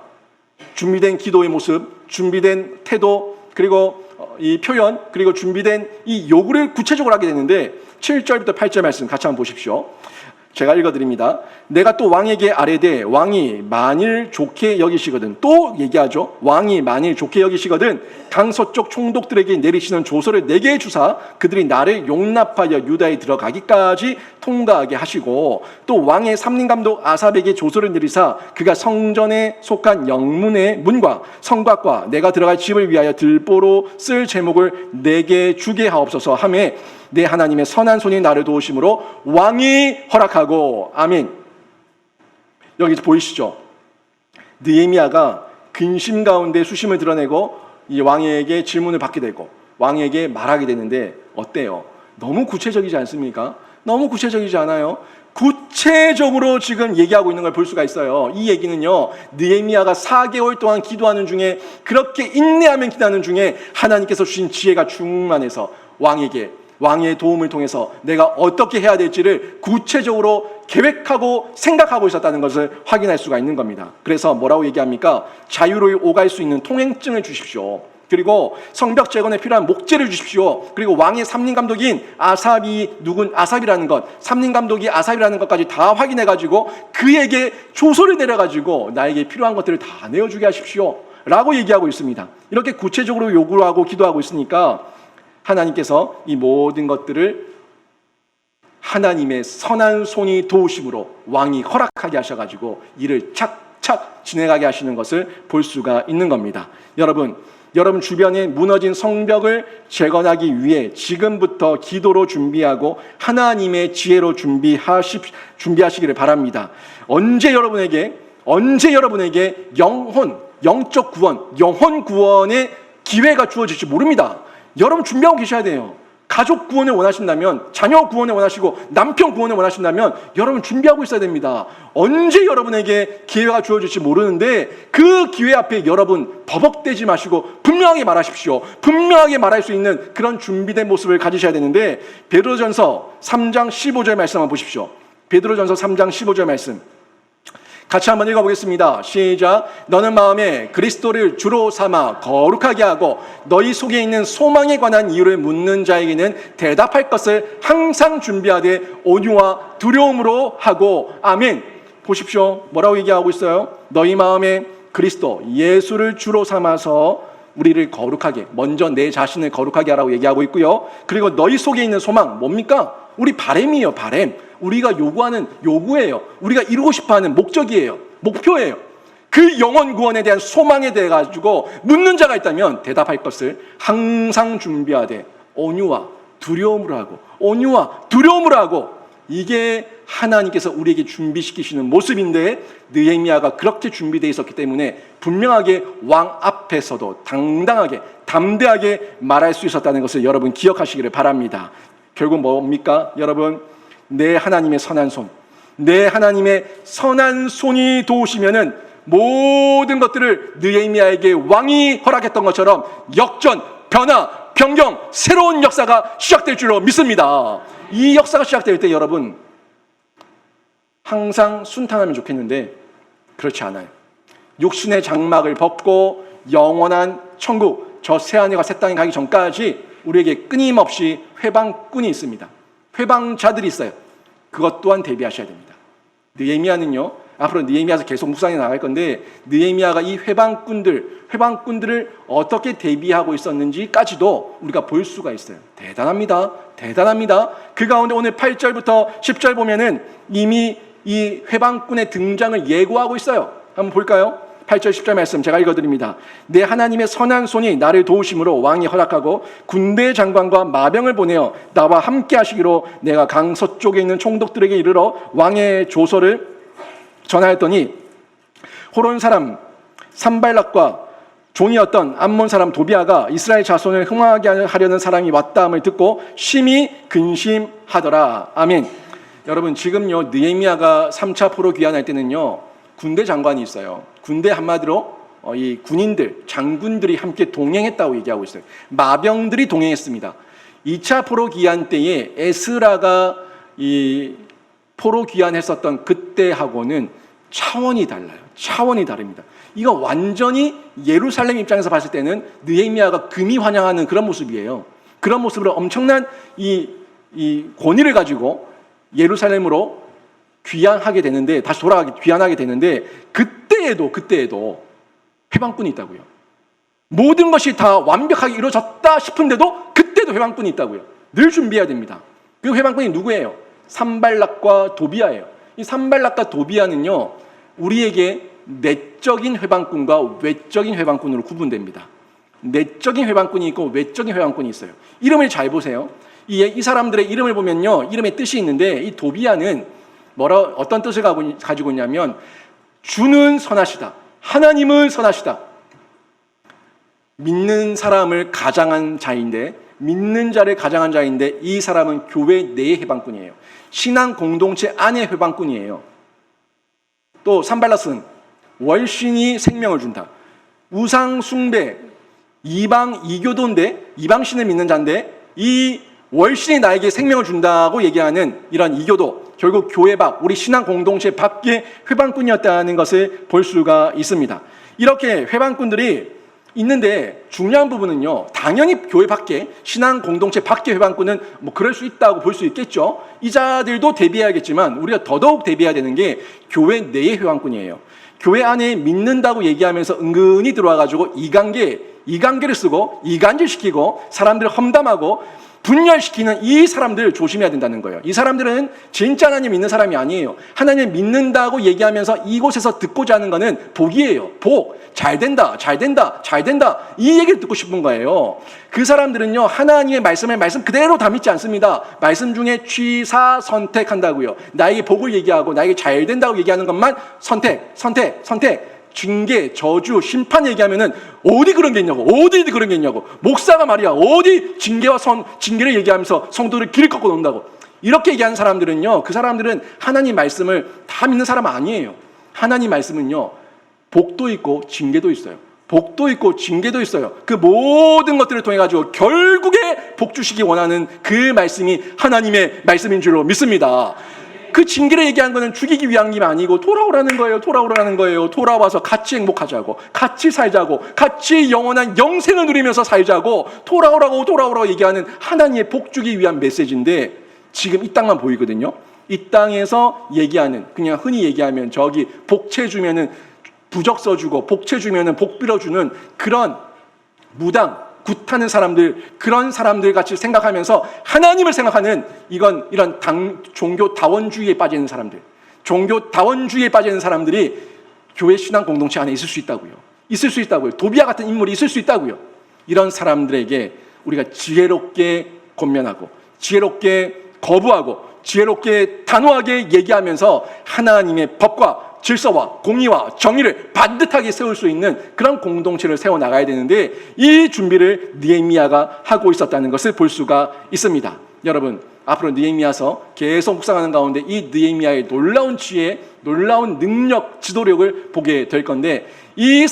준비된 기도의 모습, 준비된 태도, 그리고 이 표현, 그리고 준비된 이 요구를 구체적으로 하게 되는데, 7절부터 8절 말씀 같이 한번 보십시오. 제가 읽어드립니다. 내가 또 왕에게 아뢰되 왕이 만일 좋게 여기시거든, 또 얘기하죠. 왕이 만일 좋게 여기시거든 강서쪽 총독들에게 내리시는 조서를 내게 주사 그들이 나를 용납하여 유다에 들어가기까지 통과하게 하시고, 또 왕의 삼림감독 아삽에게 조서를 내리사 그가 성전에 속한 영문의 문과 성곽과 내가 들어갈 집을 위하여 들보로 쓸 제목을 내게 주게 하옵소서 하매 내 하나님의 선한 손이 나를 도우심으로 왕이 허락하고. 아멘. 여기서 보이시죠? 느헤미야가 근심 가운데 수심을 드러내고 이 왕에게 질문을 받게 되고 왕에게 말하게 되는데 어때요? 너무 구체적이지 않습니까? 너무 구체적이지 않아요? 구체적으로 지금 얘기하고 있는 걸 볼 수가 있어요. 이 얘기는요, 느헤미야가 4개월 동안 기도하는 중에, 그렇게 인내하면 기도하는 중에 하나님께서 주신 지혜가 충만해서 왕의 도움을 통해서 내가 어떻게 해야 될지를 구체적으로 계획하고 생각하고 있었다는 것을 확인할 수가 있는 겁니다. 그래서 뭐라고 얘기합니까? 자유로이 오갈 수 있는 통행증을 주십시오. 그리고 성벽 재건에 필요한 목재를 주십시오. 그리고 왕의 삼림감독인 아삽이라는 것, 삼림감독이 아삽이라는 것까지 다 확인해가지고 그에게 조서를 내려가지고 나에게 필요한 것들을 다 내어주게 하십시오 라고 얘기하고 있습니다. 이렇게 구체적으로 요구를 하고 기도하고 있으니까 하나님께서 이 모든 것들을 하나님의 선한 손이 도우심으로 왕이 허락하게 하셔가지고 일을 착착 진행하게 하시는 것을 볼 수가 있는 겁니다. 여러분 주변에 무너진 성벽을 재건하기 위해 지금부터 기도로 준비하고 하나님의 지혜로 준비하시기를 바랍니다. 언제 여러분에게 언제 여러분에게 영적 구원, 영혼 구원의 기회가 주어질지 모릅니다. 여러분 준비하고 계셔야 돼요. 가족 구원을 원하신다면, 자녀 구원을 원하시고 남편 구원을 원하신다면 여러분 준비하고 있어야 됩니다. 언제 여러분에게 기회가 주어질지 모르는데 그 기회 앞에 여러분 버벅대지 마시고 분명하게 말하십시오. 분명하게 말할 수 있는 그런 준비된 모습을 가지셔야 되는데, 베드로전서 3장 15절 말씀 한번 보십시오. 베드로전서 3장 15절 말씀 같이 한번 읽어보겠습니다. 시작. 너는 마음에 그리스도를 주로 삼아 거룩하게 하고 너희 속에 있는 소망에 관한 이유를 묻는 자에게는 대답할 것을 항상 준비하되 온유와 두려움으로 하고. 아멘. 보십시오. 뭐라고 얘기하고 있어요? 너희 마음에 그리스도 예수를 주로 삼아서 우리를 거룩하게, 먼저 내 자신을 거룩하게 하라고 얘기하고 있고요. 그리고 너희 속에 있는 소망 뭡니까? 우리 바램이에요. 바램. 우리가 요구하는 요구예요. 우리가 이루고 싶어하는 목적이에요. 목표예요. 그 영혼 구원에 대한 소망에 대해 가지고 묻는 자가 있다면 대답할 것을 항상 준비하되 온유와 두려움으로 하고, 온유와 두려움으로 하고. 이게 하나님께서 우리에게 준비시키시는 모습인데, 느헤미야가 그렇게 준비되어 있었기 때문에 분명하게 왕 앞에서도 당당하게 담대하게 말할 수 있었다는 것을 여러분 기억하시기를 바랍니다. 결국 뭡니까? 여러분, 내 하나님의 선한 손, 내 하나님의 선한 손이 도우시면은 모든 것들을 느헤미야에게 왕이 허락했던 것처럼 역전, 변화, 변경, 새로운 역사가 시작될 줄로 믿습니다. 이 역사가 시작될 때 여러분 항상 순탄하면 좋겠는데 그렇지 않아요. 육신의 장막을 벗고 영원한 천국, 저 새하늘과 새 땅에 가기 전까지 우리에게 끊임없이 회방꾼이 있습니다. 회방자들이 있어요. 그것 또한 대비하셔야 됩니다. 느헤미야는요, 앞으로 느헤미야에서 계속 묵상해 나갈 건데, 느헤미야가 이 회방꾼들을 어떻게 대비하고 있었는지까지도 우리가 볼 수가 있어요. 대단합니다. 대단합니다. 그 가운데 오늘 8절부터 10절 보면은 이미 이 회방꾼의 등장을 예고하고 있어요. 한번 볼까요? 8절 10절 말씀 제가 읽어드립니다. 내 하나님의 선한 손이 나를 도우심으로 왕이 허락하고 군대 장관과 마병을 보내어 나와 함께 하시기로 내가 강 서쪽에 있는 총독들에게 이르러 왕의 조서를 전하였더니, 호론 사람 산발락과 종이었던 암몬 사람 도비아가 이스라엘 자손을 흥하게 하려는 사람이 왔다함을 듣고 심히 근심하더라. 아멘. 여러분, 지금요 느헤미야가 3차 포로 귀환할 때는요 군대 장관이 있어요. 군대 한마디로 이 군인들, 장군들이 함께 동행했다고 얘기하고 있어요. 마병들이 동행했습니다. 2차 포로 귀환 때에 에스라가 이 포로 귀환했었던 그때하고는 차원이 달라요. 차원이 다릅니다. 이거 완전히 예루살렘 입장에서 봤을 때는 느헤미야가 금이 환영하는 그런 모습이에요. 그런 모습으로 엄청난 이 권위를 가지고 예루살렘으로 귀환하게 되는데, 다시 돌아가게 귀환하게 되는데, 그때에도 회방꾼이 있다고요. 모든 것이 다 완벽하게 이루어졌다 싶은데도 그때도 회방꾼이 있다고요. 늘 준비해야 됩니다. 그 회방꾼이 누구예요? 산발락과 도비아예요. 이 산발락과 도비아는요 우리에게 내적인 회방꾼과 외적인 회방꾼으로 구분됩니다. 내적인 회방꾼이 있고 외적인 회방꾼이 있어요. 이름을 잘 보세요. 이 사람들의 이름을 보면요 이름의 뜻이 있는데, 이 도비아는 어떤 뜻을 가지고 있냐면 주는 선하시다, 하나님은 선하시다, 믿는 사람을 가장한 자인데, 믿는 자를 가장한 자인데 이 사람은 교회 내의 회방꾼이에요. 신앙 공동체 안의 회방꾼이에요. 또 산발락은 월신이 생명을 준다. 우상 숭배, 이방 이교도인데, 이방신을 믿는 자인데 이 월신이 나에게 생명을 준다고 얘기하는 이런 이교도, 결국 교회 밖, 우리 신앙 공동체 밖의 회방꾼이었다는 것을 볼 수가 있습니다. 이렇게 회방꾼들이 있는데 중요한 부분은요, 당연히 교회 밖에, 신앙 공동체 밖의 회방꾼은 뭐 그럴 수 있다고 볼 수 있겠죠. 이 자들도 대비해야겠지만 우리가 더더욱 대비해야 되는 게 교회 내의 회방꾼이에요. 교회 안에 믿는다고 얘기하면서 은근히 들어와가지고 이관계를 쓰고 이간질시키고 사람들을 험담하고 분열시키는 이 사람들 조심해야 된다는 거예요. 이 사람들은 진짜 하나님 믿는 사람이 아니에요. 하나님 믿는다고 얘기하면서 이곳에서 듣고자 하는 거는 복이에요. 복. 잘 된다, 잘 된다, 잘 된다. 이 얘기를 듣고 싶은 거예요. 그 사람들은요, 하나님의 말씀 그대로 다 믿지 않습니다. 말씀 중에 취사 선택한다고요. 나에게 복을 얘기하고 나에게 잘 된다고 얘기하는 것만 선택. 징계, 저주, 심판 얘기하면은 어디 그런 게 있냐고, 어디 그런 게 있냐고. 목사가 말이야, 어디 징계를 얘기하면서 성도를 길을 꺾어 놓는다고. 이렇게 얘기하는 사람들은요, 그 사람들은 하나님 말씀을 다 믿는 사람 아니에요. 하나님 말씀은요, 복도 있고 징계도 있어요. 복도 있고 징계도 있어요. 그 모든 것들을 통해 가지고 결국에 복 주시기 원하는 그 말씀이 하나님의 말씀인 줄로 믿습니다. 그 징계를 얘기한 거는 죽이기 위한 게 아니고 돌아오라는 거예요. 돌아와서 같이 행복하자고, 같이 살자고, 같이 영원한 영생을 누리면서 살자고, 돌아오라고 얘기하는 하나님의 복 주기 위한 메시지인데, 지금 이 땅만 보이거든요. 이 땅에서 얘기하는, 그냥 흔히 얘기하면 저기 복채 주면은 부적서 주고 복채 주면은 복 빌어주는 그런 무당, 굿하는 사람들, 그런 사람들 같이 생각하면서 하나님을 생각하는 이런 종교 다원주의에 빠지는 사람들, 종교 다원주의에 빠지는 사람들이 교회 신앙 공동체 안에 있을 수 있다고요. 도비아 같은 인물이 있을 수 있다고요. 이런 사람들에게 우리가 지혜롭게 권면하고, 지혜롭게 거부하고, 지혜롭게 단호하게 얘기하면서 하나님의 법과 질서와 공의와 정의를 반듯하게 세울 수 있는 그런 공동체를 세워나가야 되는데, 이 준비를 느헤미야가 하고 있었다는 것을 볼 수가 있습니다. 여러분, 앞으로 느헤미야서 계속 묵상하는 가운데 이 느헤미야의 놀라운 지혜, 놀라운 능력, 지도력을 보게 될 건데, 이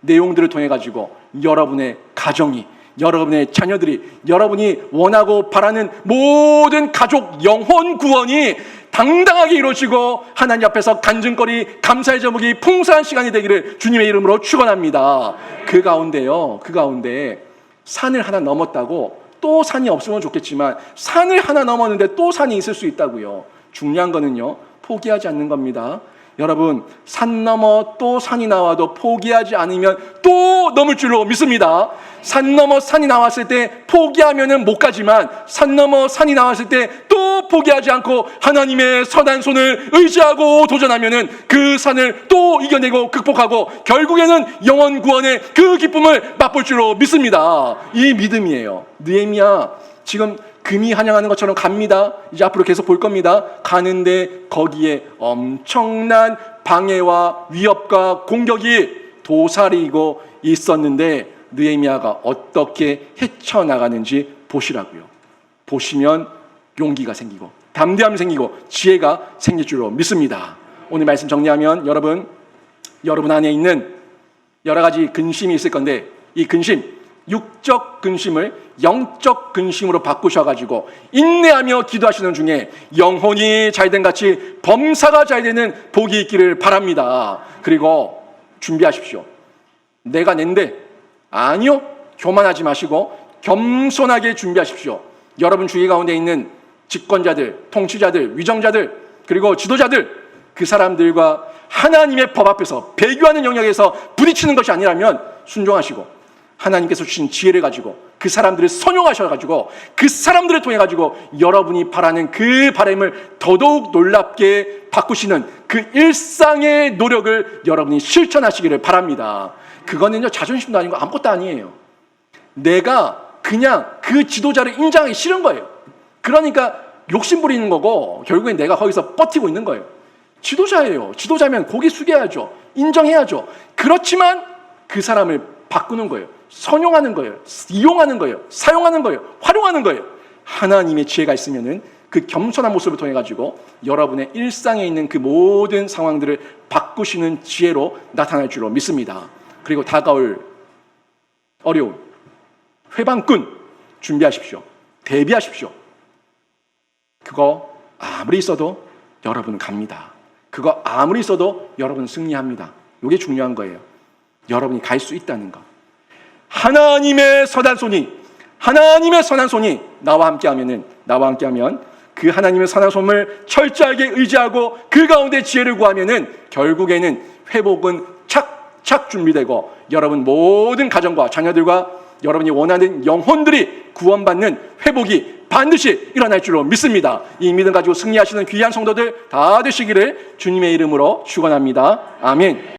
내용들을 통해 가지고 여러분의 가정이, 여러분의 자녀들이, 여러분이 원하고 바라는 모든 가족 영혼 구원이 당당하게 이루어지고 하나님 앞에서 간증거리, 감사의 제목이 풍성한 시간이 되기를 주님의 이름으로 축원합니다. 그 가운데 산을 하나 넘었다고 또 산이 없으면 좋겠지만, 산을 하나 넘었는데 또 산이 있을 수 있다고요. 중요한 거는요, 포기하지 않는 겁니다. 여러분, 산 넘어 또 산이 나와도 포기하지 않으면 또 넘을 줄로 믿습니다. 산 넘어 산이 나왔을 때 포기하면은 못 가지만, 산 넘어 산이 나왔을 때 또 포기하지 않고 하나님의 선한 손을 의지하고 도전하면은 그 산을 또 이겨내고 극복하고 결국에는 영원 구원의 그 기쁨을 맛볼 줄로 믿습니다. 이 믿음이에요. 느헤미야 지금 금이 환영하는 것처럼 갑니다. 이제 앞으로 계속 볼 겁니다. 가는데 거기에 엄청난 방해와 위협과 공격이 도사리고 있었는데, 느헤미야가 어떻게 헤쳐나가는지 보시라고요. 보시면 용기가 생기고 담대함이 생기고 지혜가 생길 줄로 믿습니다. 오늘 말씀 정리하면, 여러분 안에 있는 여러 가지 근심이 있을 건데, 이 근심, 육적 근심을 영적 근심으로 바꾸셔가지고 인내하며 기도하시는 중에 영혼이 잘된 같이 범사가 잘되는 복이 있기를 바랍니다. 그리고 준비하십시오. 내가 낸데, 아니요, 교만하지 마시고 겸손하게 준비하십시오. 여러분 주위 가운데 있는 집권자들, 통치자들, 위정자들, 그리고 지도자들, 그 사람들과 하나님의 법 앞에서 배교하는 영역에서 부딪히는 것이 아니라면 순종하시고, 하나님께서 주신 지혜를 가지고 그 사람들을 선용하셔가지고 그 사람들을 통해 가지고 여러분이 바라는 그 바람을 더더욱 놀랍게 바꾸시는 그 일상의 노력을 여러분이 실천하시기를 바랍니다. 그거는요, 자존심도 아니고 아무것도 아니에요. 내가 그냥 그 지도자를 인정하기 싫은 거예요. 그러니까 욕심 부리는 거고, 결국엔 내가 거기서 버티고 있는 거예요. 지도자예요. 지도자면 고개 숙여야죠. 인정해야죠. 그렇지만 그 사람을 바꾸는 거예요. 선용하는 거예요. 이용하는 거예요. 사용하는 거예요. 활용하는 거예요. 하나님의 지혜가 있으면은 그 겸손한 모습을 통해 가지고 여러분의 일상에 있는 그 모든 상황들을 바꾸시는 지혜로 나타날 줄로 믿습니다. 그리고 다가올 어려움, 회방꾼 준비하십시오. 대비하십시오. 그거 아무리 있어도 여러분은 갑니다. 그거 아무리 있어도 여러분은 승리합니다. 이게 중요한 거예요. 여러분이 갈 수 있다는 거. 하나님의 선한 손이 나와 함께하면 그 하나님의 선한 손을 철저하게 의지하고 그 가운데 지혜를 구하면은 결국에는 회복은 착착 준비되고, 여러분 모든 가정과 자녀들과 여러분이 원하는 영혼들이 구원받는 회복이 반드시 일어날 줄로 믿습니다. 이 믿음 가지고 승리하시는 귀한 성도들 다 되시기를 주님의 이름으로 축원합니다. 아멘.